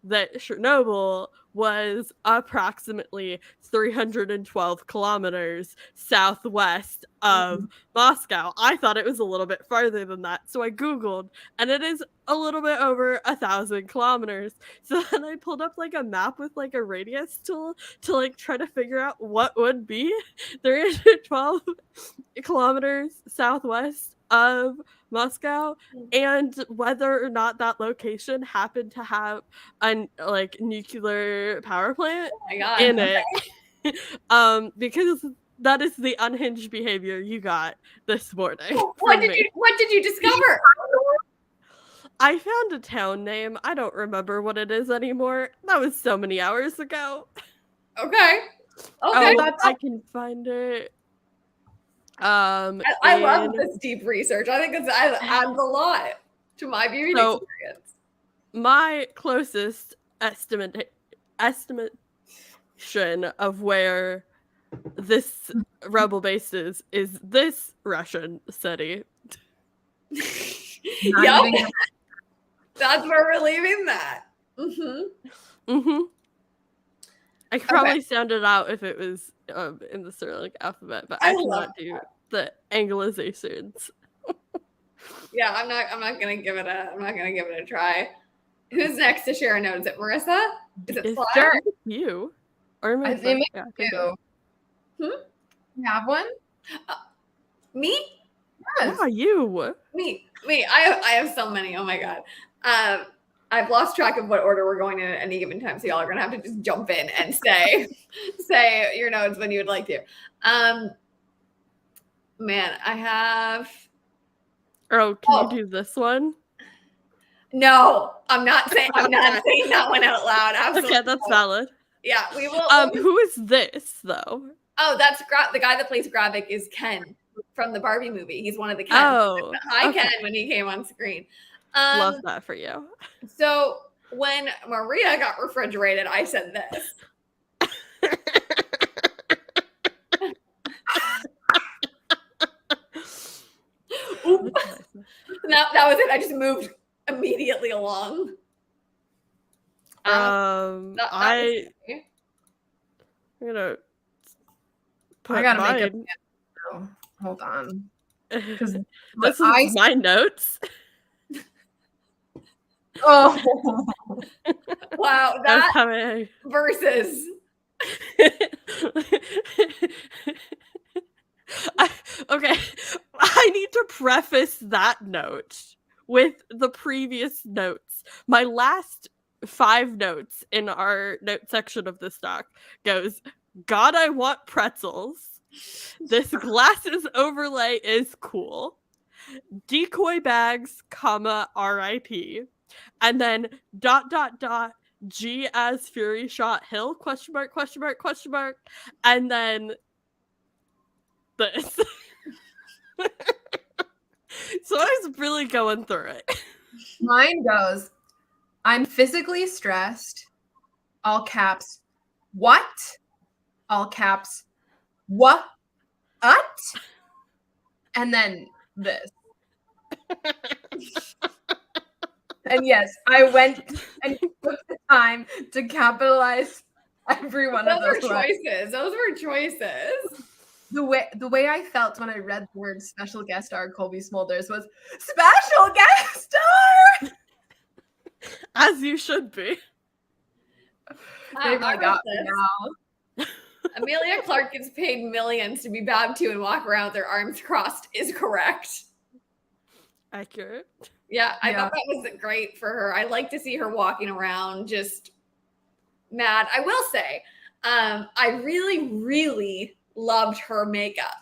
that Chernobyl was approximately 312 kilometers southwest of Moscow. I thought it was a little bit farther than that. So I Googled, and it is a little bit over 1,000 kilometers. So then I pulled up like a map with like a radius tool to like try to figure out what would be 312 kilometers southwest of Moscow, and whether or not that location happened to have a like nuclear power plant in it. Because that is the unhinged behavior you got this morning. What did you discover? I found a town name. I don't remember what it is anymore. That was so many hours ago. Okay. I can find it. I love this deep research. I think it adds a lot to my viewing experience. My closest estimation of where this rebel base is this Russian city. Yep. That's where we're leaving that. I could probably sound it out if it was in the Cyrillic alphabet, but I cannot do the Anglicizers. Yeah, I'm not gonna give it a try. Who's next to share a note? Is it Marissa? Is it Fly? Sure. You? Or am I It may be you. You have one? Me? Yes. Yeah, you. Me. I have so many. Oh my god. I've lost track of what order we're going in at any given time, so y'all are gonna have to just jump in and say your notes when you would like to. Man, I have. Oh, can you do this one? No, I'm not saying that one out loud. Absolutely. Okay, that's valid. Yeah, we will. Who is this though? Oh, that's the guy that plays Gravik is Ken from the Barbie movie. He's one of the Kens. Oh, hi Ken when he came on screen. Love that for you. So when Maria got refrigerated, I said this. That was it. I just moved immediately along. I'm gonna put I gotta mine. make it. Oh, hold on. This is my notes. Oh, wow! That versus. Okay, I need to preface that note with the previous notes. My last 5 notes in our note section of this doc goes, God, I want pretzels. This glasses overlay is cool. Decoy bags, comma, RIP. And then ... G as Fury shot Hill, question mark. And then this. So I was really going through it. Mine goes, I'm physically stressed, all caps, what? All caps, what? And then this. And yes, I went and took the time to capitalize every one of those choices. Those were choices. The way I felt when I read the word special guest star Colby Smulders was special guest star. As you should be. They really got me now. Amelia Clark gets paid millions to be Babtu and walk around with their arms crossed is correct. Accurate. Yeah, I thought that was great for her. I like to see her walking around just mad. I will say, I really, really loved her makeup.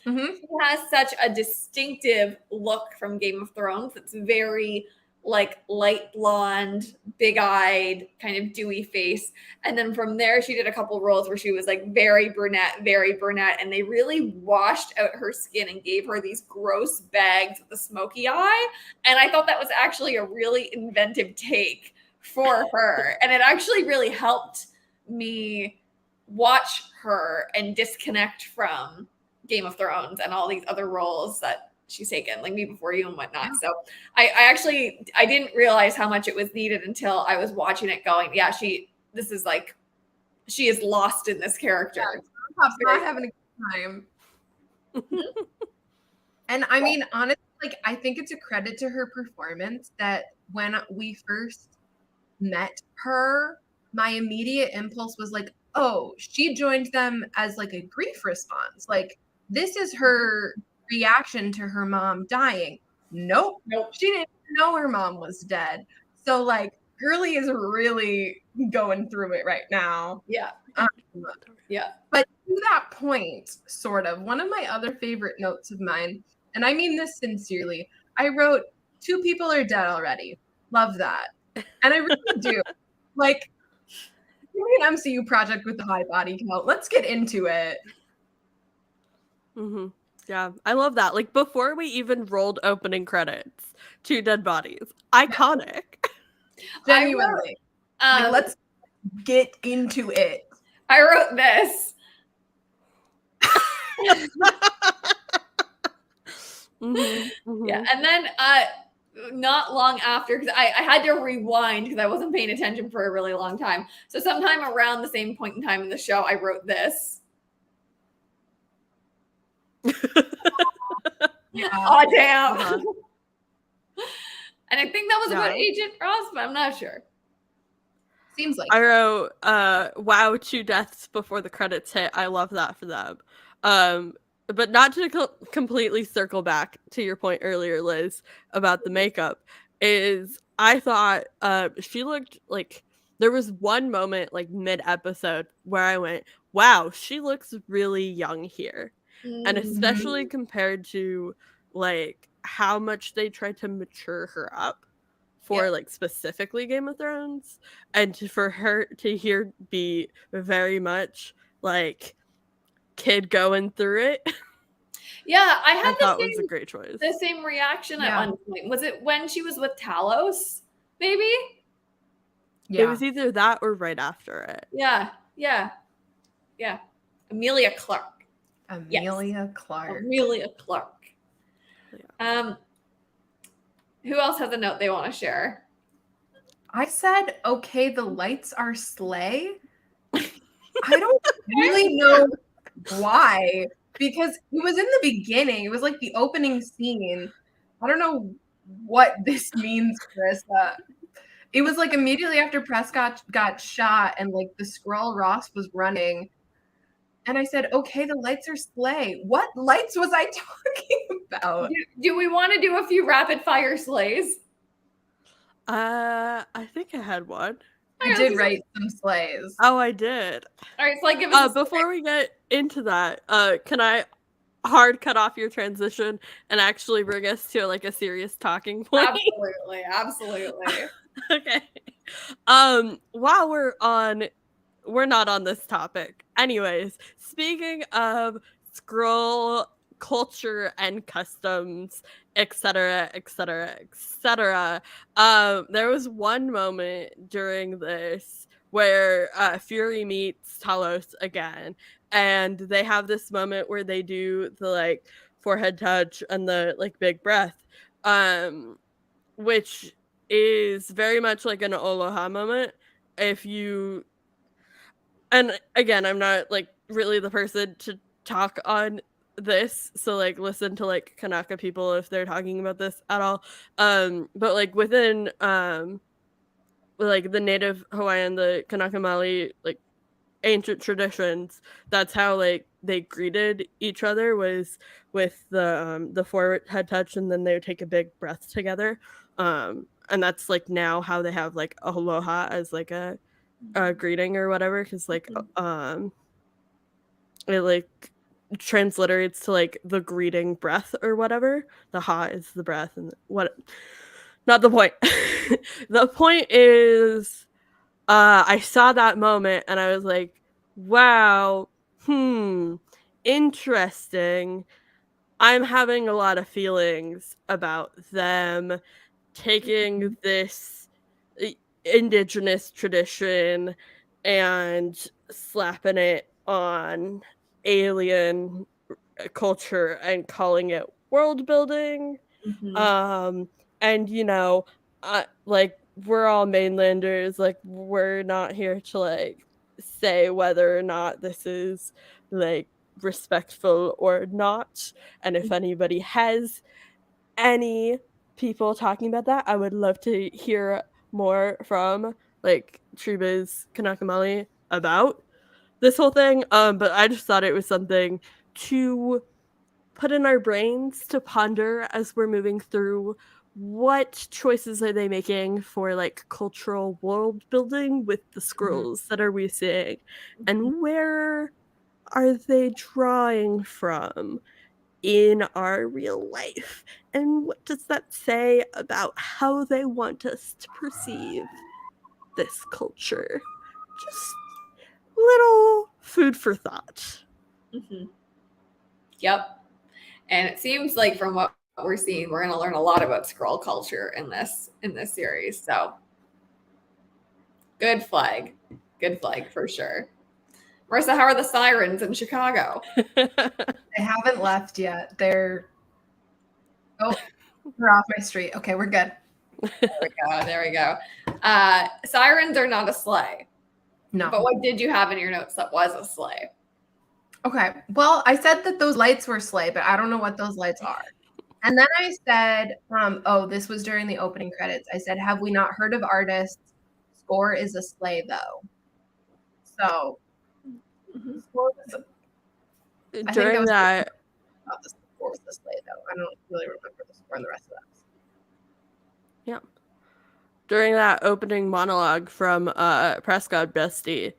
Mm-hmm. She has such a distinctive look from Game of Thrones. It's very like light blonde, big-eyed, kind of dewy face. And then from there, she did a couple roles where she was like very brunette, and they really washed out her skin and gave her these gross bags with a smoky eye. And I thought that was actually a really inventive take for her. And it actually really helped me watch her and disconnect from Game of Thrones and all these other roles that she's taken, like Me Before You and whatnot. So I didn't realize how much it was needed until I was watching it going, yeah, she is lost in this character. Yeah, not having a good time. And I mean, honestly, like, I think it's a credit to her performance that when we first met her, my immediate impulse was like, oh, she joined them as like a grief response. Like, this is her reaction to her mom dying. Nope. She didn't know her mom was dead. So like, Girly is really going through it right now. Yeah. Yeah. But to that point, sort of, one of my other favorite notes of mine, and I mean this sincerely, I wrote, 2 people are dead already. Love that. And I really do. Like, an MCU project with the high body count. Let's get into it. Mm-hmm. Yeah, I love that. Like, before we even rolled opening credits, 2 dead bodies. Iconic. Genuinely. Like, let's get into it. I wrote this. Yeah, and then not long after, because I had to rewind because I wasn't paying attention for a really long time. So sometime around the same point in time in the show, I wrote this. Yeah. Oh, damn. Uh-huh. And I think that was about Yeah. Agent Ross, but I'm not sure. Seems like I wrote, wow, 2 deaths before the credits hit. I love that for them. But not to completely circle back to your point earlier, Liz, about the makeup, is I thought she looked like there was one moment like mid-episode where I went, wow, she looks really young here. And especially compared to like how much they tried to mature her up for like specifically Game of Thrones, and for her to here be very much like kid going through it. Yeah, I I had thought was a great choice. the same reaction at Yeah. one point. Was it when she was with Talos? Maybe? yeah. It was either that or right after it. Yeah. Amelia Clark. Amelia Clark. Amelia Clark. Who else has a note they want to share? I said, okay, the lights are slay. I don't really know why, because it was in the beginning. It was like the opening scene. I don't know what this means, Marissa. It was like immediately after Prescott got shot and like the Skrull Ross was running. And I said, okay, the lights are slay. What lights was I talking about? Do we want to do a few rapid fire slays? I think I had one. I did write some slays. Oh, I did. All right, so like give us Before we get into that, can I hard cut off your transition and actually bring us to like a serious talking point? Absolutely. Okay. While we're not on this topic. Anyways, speaking of Skrull culture and customs, etc., etc., etc., there was one moment during this where Fury meets Talos again, and they have this moment where they do the like forehead touch and the like big breath, which is very much like an aloha moment. If you, and again, I'm not like really the person to talk on this, so like listen to like Kanaka people if they're talking about this at all. But like within like the native Hawaiian, the Kanaka Maoli like ancient traditions, that's how like they greeted each other, was with the forehead touch, and then they would take a big breath together. And that's like now how they have like aloha as like a greeting or whatever, because like it like transliterates to like the greeting breath or whatever. The ha is the breath, and what, not the point. The point is I saw that moment and I was like, wow, interesting. I'm having a lot of feelings about them taking this indigenous tradition and slapping it on alien culture and calling it world building. And you know, like we're all mainlanders, like we're not here to like say whether or not this is like respectful or not. And if anybody has any people talking about that, I would love to hear more from like Truba's Kanaka Maoli about this whole thing. But I just thought it was something to put in our brains to ponder as we're moving through what choices are they making for like cultural world building with the Skrulls that are we seeing, and where are they drawing from in our real life, and what does that say about how they want us to perceive this culture? Just little food for thought. Yep. And it seems like from what we're seeing, we're going to learn a lot about Skrull culture in this series. So Good flag. Good flag for sure. Marissa, how are the sirens in Chicago? They haven't left yet. They're off my street. Okay, we're good. There we go. Sirens are not a sleigh. No. But what did you have in your notes that was a sleigh? Okay. Well, I said that those lights were sleigh, but I don't know what those lights are. And then I said, this was during the opening credits. I said, have we not heard of artists? Score is a sleigh, though. So, Score was During that, the score was the sleigh, though. I don't really remember the score and the rest of that. yeah. During that opening monologue from Prescott Bestie,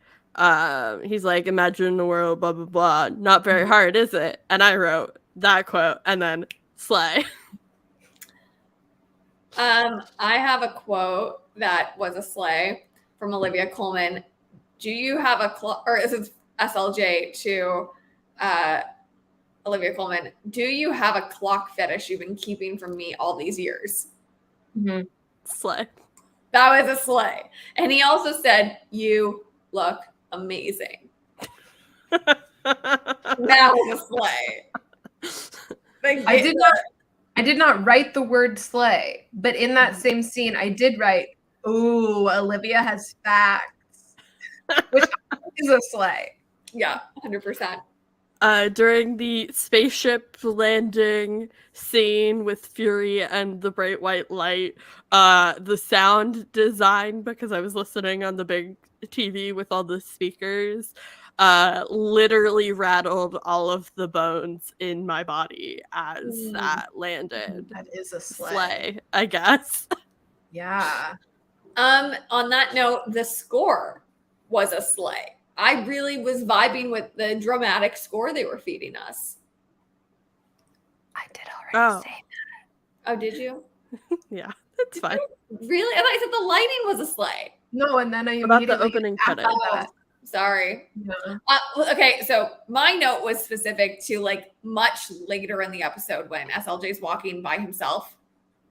he's like, imagine the world, blah, blah, blah. Not very hard, is it? And I wrote that quote and then slay. I have a quote that was a sleigh from Olivia Colman. Do you have a clock, or this is SLJ to Olivia Colman. Do you have a clock fetish you've been keeping from me all these years? Mm-hmm. Slay. That was a sleigh. And he also said, you look amazing. That was a sleigh. I did not write the word slay, but in that same scene, I did write, ooh, Olivia has facts, which is a slay. Yeah, 100%. During the spaceship landing scene with Fury and the bright white light, the sound design, because I was listening on the big TV with all the speakers, literally rattled all of the bones in my body as that landed. That is a Slay, I guess. Yeah. On that note, the score was a sleigh. I really was vibing with the dramatic score they were feeding us. I did already say that. Oh, did you? Yeah, that's fine. Really? I thought you said the lighting was a sleigh. No, and then I about the opening credits. Oh, sorry. Yeah. Okay, so my note was specific to like much later in the episode when SLJ's walking by himself.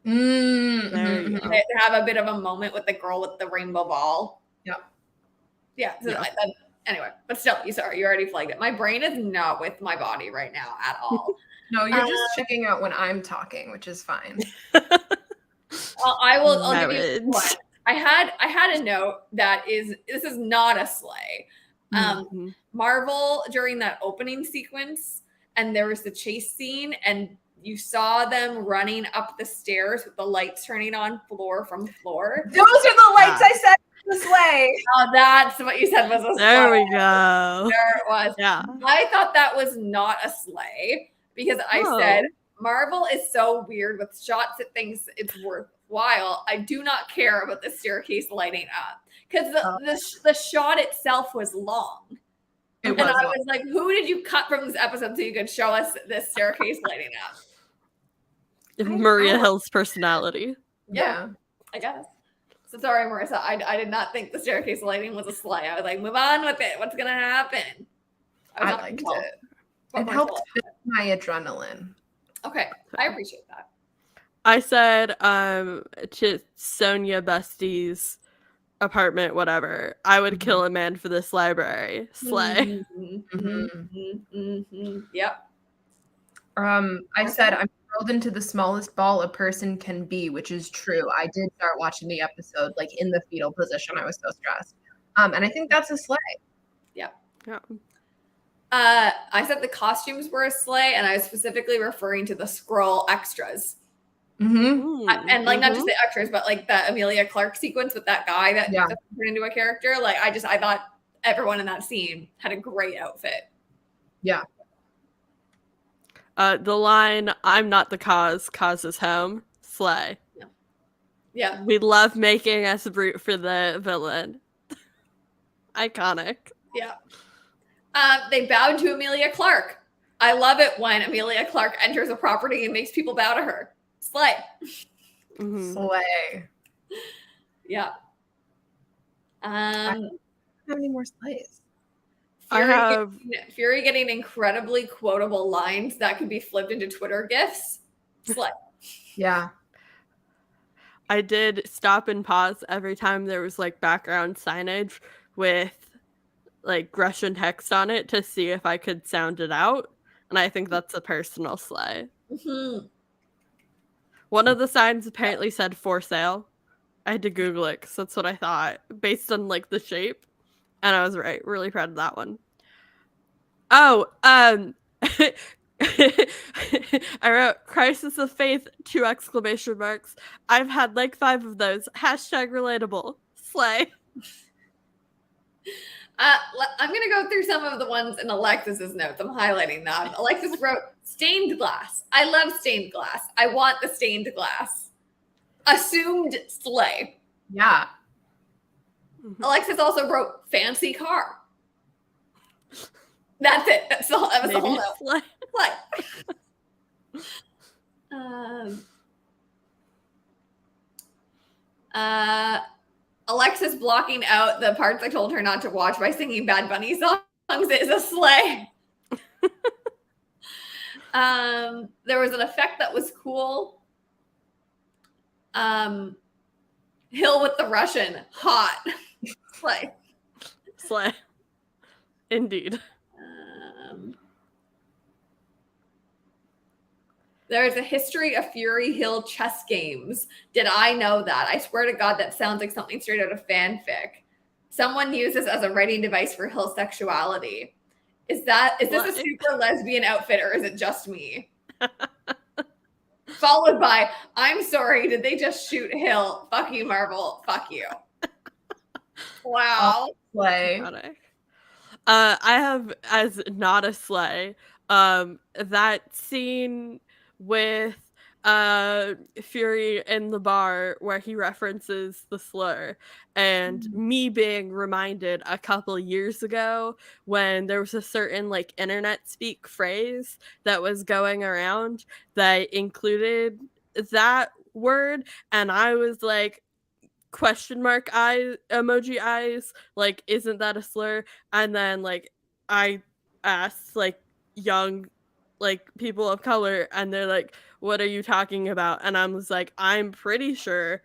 There you go. They have a bit of a moment with the girl with the rainbow ball. Yeah. So anyway, but still, you already flagged it. My brain is not with my body right now at all. No, you're just checking out when I'm talking, which is fine. I'll give you one. I had a note that this is not a sleigh. Marvel during that opening sequence, and there was the chase scene, and you saw them running up the stairs with the lights turning on floor from floor. Those are the lights I said was a sleigh. Oh, that's what you said was a sleigh. There we go. There it was. Yeah. I thought that was not a sleigh because I said Marvel is so weird with shots that thinks it's worthwhile. I do not care about the staircase lighting up because the shot itself was long. I was like, who did you cut from this episode so you could show us this staircase lighting up? Maria Hill's personality. Yeah, I guess. So sorry, Marissa. I did not think the staircase lighting was a sleigh. I was like, move on with it. What's gonna happen? I liked it. It helped fit my adrenaline. Okay, I appreciate that. I said to Sonia Bestie's apartment, whatever, I would kill a man for this library. Slay. Yep. I said I'm curled into the smallest ball a person can be, which is true. I did start watching the episode like in the fetal position. I was so stressed. And I think that's a sleigh. Yeah. Yeah. I said the costumes were a sleigh, and I was specifically referring to the Skrull extras. And like not just the extras, but like the Emilia Clarke sequence with that guy that turned into a character. Like I thought everyone in that scene had a great outfit. Yeah. The line, I'm not the cause is home. Slay. Yeah. We love making us root for the villain. Iconic. Yeah. They bowed to Emilia Clarke. I love it when Emilia Clarke enters a property and makes people bow to her. Slay. Slay. Yeah. How many more slays? Fury getting incredibly quotable lines that could be flipped into Twitter GIFs. Slay. Yeah. I did stop and pause every time there was like background signage with like Russian text on it to see if I could sound it out. And I think that's a personal slay. Mhm. One of the signs apparently said for sale. I had to Google it because that's what I thought based on like the shape. And I was right. Really proud of that one. Oh, I wrote crisis of faith, 2 exclamation marks. I've had like 5 of those. Hashtag relatable. Slay. I'm going to go through some of the ones in Alexis's notes. I'm highlighting them. Alexis wrote, stained glass. I love stained glass. I want the stained glass. Assumed slay. Yeah. Alexis also wrote fancy car. That's it. That was the whole note. Slay. Alexis blocking out the parts I told her not to watch by singing Bad Bunny songs is a slay. There was an effect that was cool. Hill with the Russian, hot. Slay. Slay. Indeed. There's a history of Fury Hill chess games. Did I know that? I swear to God, that sounds like something straight out of fanfic. Someone uses as a writing device for Hill sexuality. Is this a super lesbian outfit or is it just me? Followed by, I'm sorry, did they just shoot Hill? Fuck you, Marvel. Fuck you. Wow. Slay. I have as not a slay, that scene with Fury in the bar where he references the slur, and me being reminded a couple years ago when there was a certain like internet speak phrase that was going around that included that word, and I was like, question mark eye emoji eyes, like, isn't that a slur? And then like I asked like young like people of color and they're like, what are you talking about? And I was like, I'm pretty sure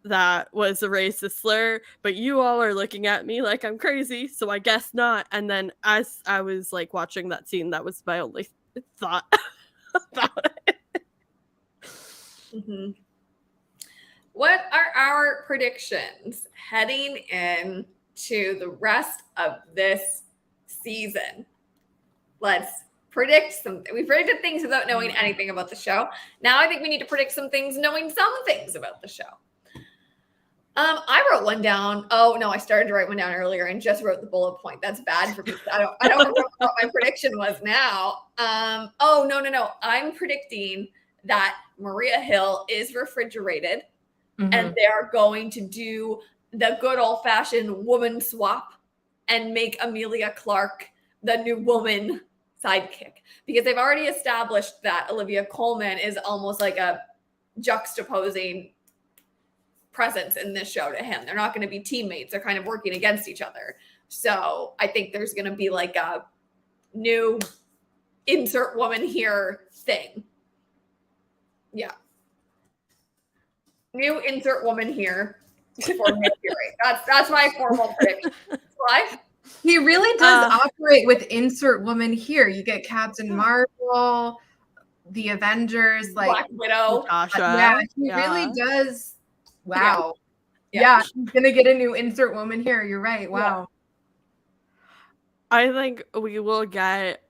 that was a racist slur, but you all are looking at me like I'm crazy, so I guess not. And then as I was like watching that scene, that was my only thought about it. Mm-hmm. What are our predictions heading into the rest of this season? Let's predict something. We predicted things without knowing anything about the show. Now I think we need to predict some things knowing some things about the show. I wrote one down. Oh no, I started to write one down earlier and just wrote the bullet point. That's bad for me. I don't remember what my prediction was now. Oh no. I'm predicting that Maria Hill is refrigerated. Mm-hmm. And they're going to do the good old-fashioned woman swap and make Emilia Clarke the new woman sidekick. Because they've already established that Olivia Colman is almost like a juxtaposing presence in this show to him. They're not going to be teammates. They're kind of working against each other. So I think there's going to be like a new insert woman here thing. Yeah. New insert woman here for Nick Fury. That's my formal prediction. Why? He really does operate with insert woman here. You get Captain Marvel, the Avengers, like Black Widow. Yeah, he really does. Wow. Yeah, he's gonna get a new insert woman here. You're right. Wow. I think we will get,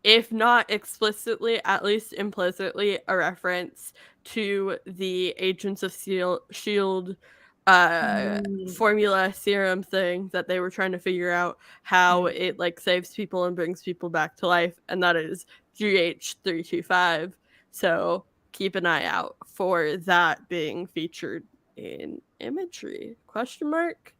if not explicitly, at least implicitly, a reference to the Agents of S.H.I.E.L.D. Formula serum thing that they were trying to figure out how it like saves people and brings people back to life, and that is GH325. So keep an eye out for that being featured in imagery. Question mark?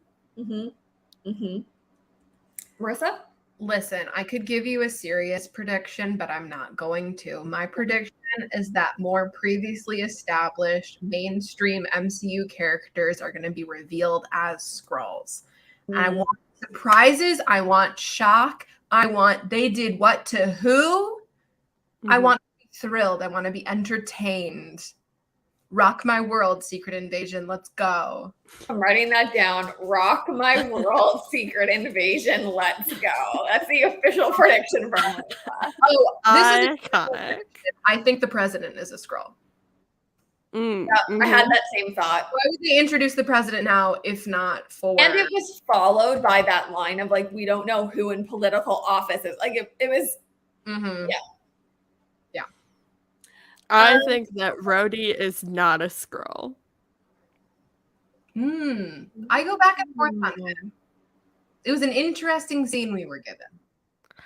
Marissa? Listen, I could give you a serious prediction, but I'm not going to. My prediction is that more previously established mainstream MCU characters are going to be revealed as Skrulls. I want surprises. I want shock. I want they did what to who. I want to be thrilled. I want to be entertained. Rock my world, Secret Invasion. Let's go. I'm writing that down. Rock my world, Secret Invasion. Let's go. That's the official prediction from Marissa. Oh, this is Iconic. I think the president is a Skrull. I had that same thought. Why would they introduce the president now if not for? And it was followed by that line of like, we don't know who in political office is. Like it was, yeah. I think that Rhodey is not a Skrull. I go back and forth on it. It was an interesting scene we were given.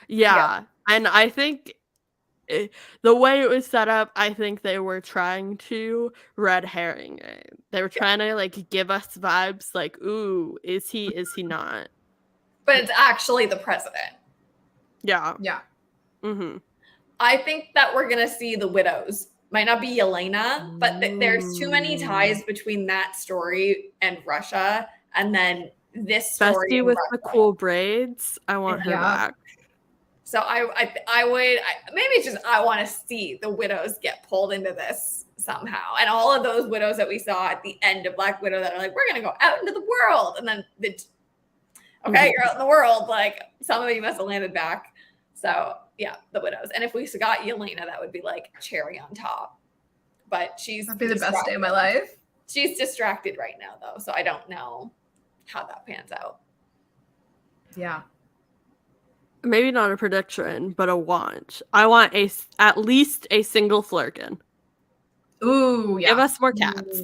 Yeah. And I think the way it was set up, I think they were trying to red herring it. They were trying to like give us vibes like, ooh, is he not? But it's actually the president. Yeah. Yeah. Mm-hmm. I think that we're going to see the widows. Might not be Yelena, but there's too many ties between that story and Russia, and then this story Bestie with Russia. the cool braids. I want her back. So I would maybe it's just I want to see the widows get pulled into this somehow, and all of those widows that we saw at the end of Black Widow that are like, we're gonna go out into the world, and then you're out in the world. Like some of you must have landed back. So yeah, the widows. And if we got Yelena, that would be like cherry on top. But that'd be the best day of my life. She's distracted right now though, so I don't know how that pans out. Yeah. Maybe not a prediction, but a want. I want at least a single Flurkin. Ooh, yeah. Give us more cats.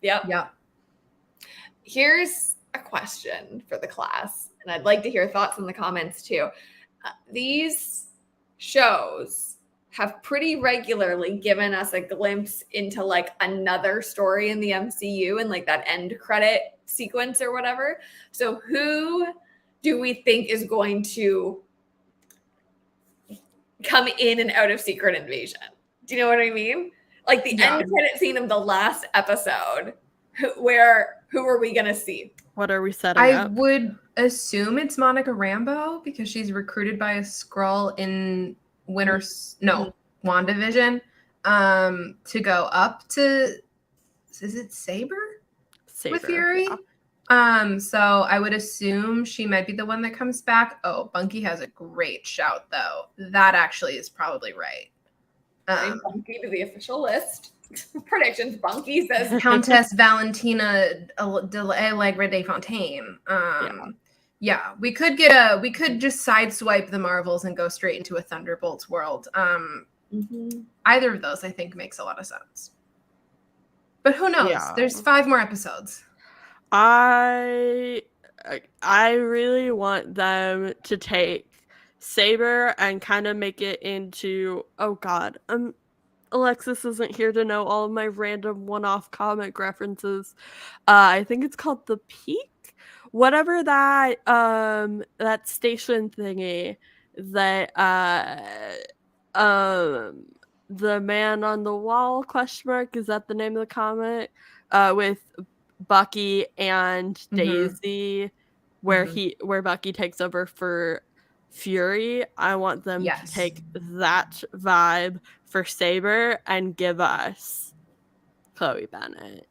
Yep. Here's a question for the class, and I'd like to hear thoughts in the comments too. These shows have pretty regularly given us a glimpse into like another story in the MCU and like that end credit sequence or whatever. So who do we think is going to come in and out of Secret Invasion? Do you know what I mean? Like the end credit scene of the last episode, who are we going to see? What are we setting up? I would assume it's Monica Rambeau because she's recruited by a Skrull in WandaVision to go up to, is it Saber with Fury? Yeah. So I would assume she might be the one that comes back. Oh, Bunky has a great shout though. That actually is probably right. Bunky to the official list. Predictions. Bunky says Countess Valentina Allegra de Fontaine. Yeah, we could just sideswipe the Marvels and go straight into a Thunderbolts world. Either of those I think makes a lot of sense. But who knows? Yeah. There's 5 more episodes. I really want them to take Saber and kind of make it into, oh god, Alexis isn't here to know all of my random one-off comic references. I think it's called The Peak, whatever that that station thingy that the man on the wall ? Is that the name of the comic? With Bucky and Daisy, where Bucky takes over for Fury. I want them to take that vibe for Saber and give us Chloe Bennett.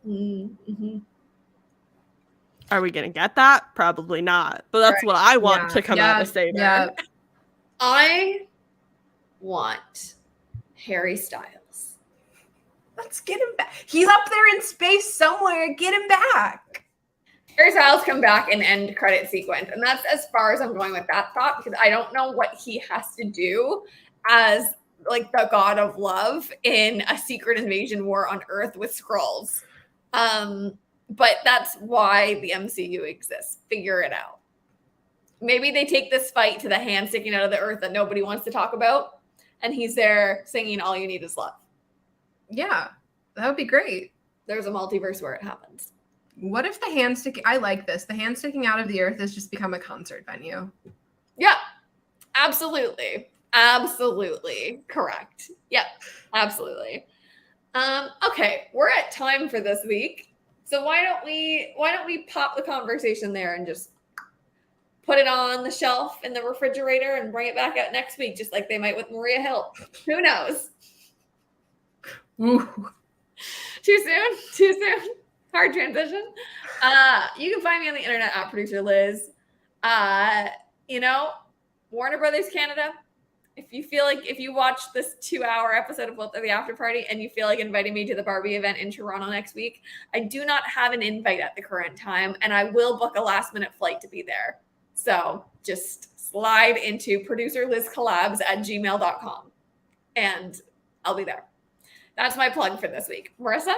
Are we gonna get that? Probably not, but that's what I want to come out of Saber. Yeah. I want Harry Styles. Let's get him back. He's up there in space somewhere. Get him back. Harry Styles come back in end credit sequence. And that's as far as I'm going with that thought, because I don't know what he has to do as like the god of love in a Secret Invasion war on Earth with Skrulls. But that's why the MCU exists. Figure it out. Maybe they take this fight to the hand sticking out of the earth that nobody wants to talk about, and he's there singing All You Need Is Love. Yeah, that would be great. There's a multiverse where it happens. What if the hand sticking, I like this, the hand sticking out of the earth has just become a concert venue? Yeah, absolutely. Absolutely correct. Yep, absolutely. Okay, we're at time for this week. So why don't we pop the conversation there and just put it on the shelf in the refrigerator and bring it back out next week, just like they might with Maria Hill. Who knows? Ooh. Too soon? Too soon? Hard transition. You can find me on the internet at Producer Liz. Warner Brothers Canada. If you watch this 2-hour episode of Both of the After Party and you feel like inviting me to the Barbie event in Toronto next week, I do not have an invite at the current time, and I will book a last-minute flight to be there. So just slide into producerlizcollabs@gmail.com, and I'll be there. That's my plug for this week. Marissa?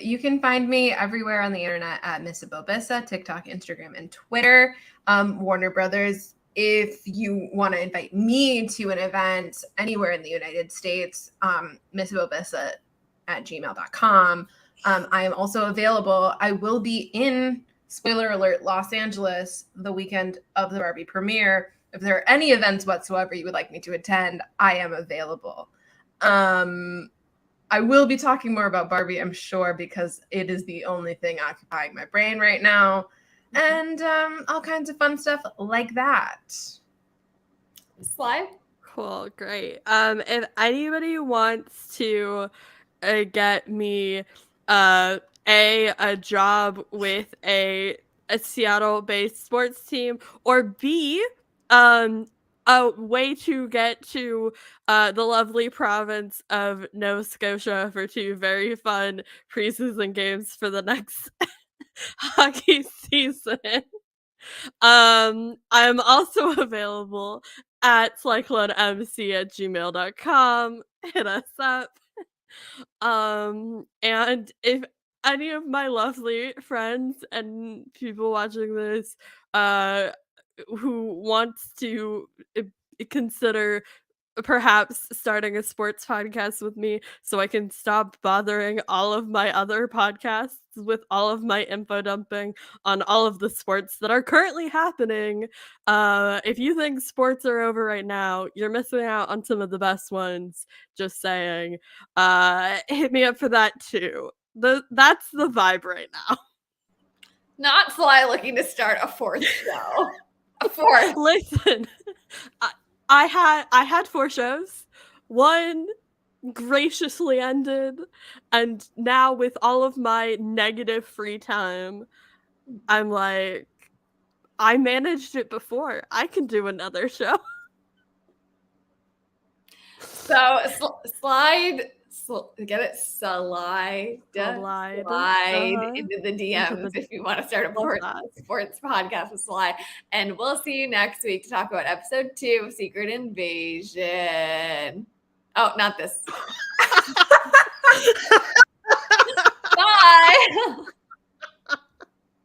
You can find me everywhere on the internet at Miss Abobissa, TikTok, Instagram, and Twitter. Warner Brothers, if you want to invite me to an event anywhere in the United States, missabobissa@gmail.com. I am also available. I will be in, spoiler alert, Los Angeles the weekend of the Barbie premiere. If there are any events whatsoever you would like me to attend, I am available. I will be talking more about Barbie, I'm sure, because it is the only thing occupying my brain right now. And all kinds of fun stuff like that. Sly? Cool, great. If anybody wants to get me a job with a Seattle-based sports team, or B, a way to get to the lovely province of Nova Scotia for 2 very fun preseason games for the next hockey season. I'm also available at cyclonemc@gmail.com. Hit us up. And if any of my lovely friends and people watching this who wants to consider perhaps starting a sports podcast with me so I can stop bothering all of my other podcasts with all of my info dumping on all of the sports that are currently happening. If you think sports are over right now, you're missing out on some of the best ones. Just saying. Hit me up for that too. That's the vibe right now. Not Sly looking to start a 4th show. A 4th. Listen, I had 4 shows. One graciously ended, and now with all of my negative free time, I'm like, I managed it before. I can do another show. So slide into the DMs if you want to start a sports podcast with Sly. And we'll see you next week to talk about episode 2 of Secret Invasion. Oh, not this. Bye.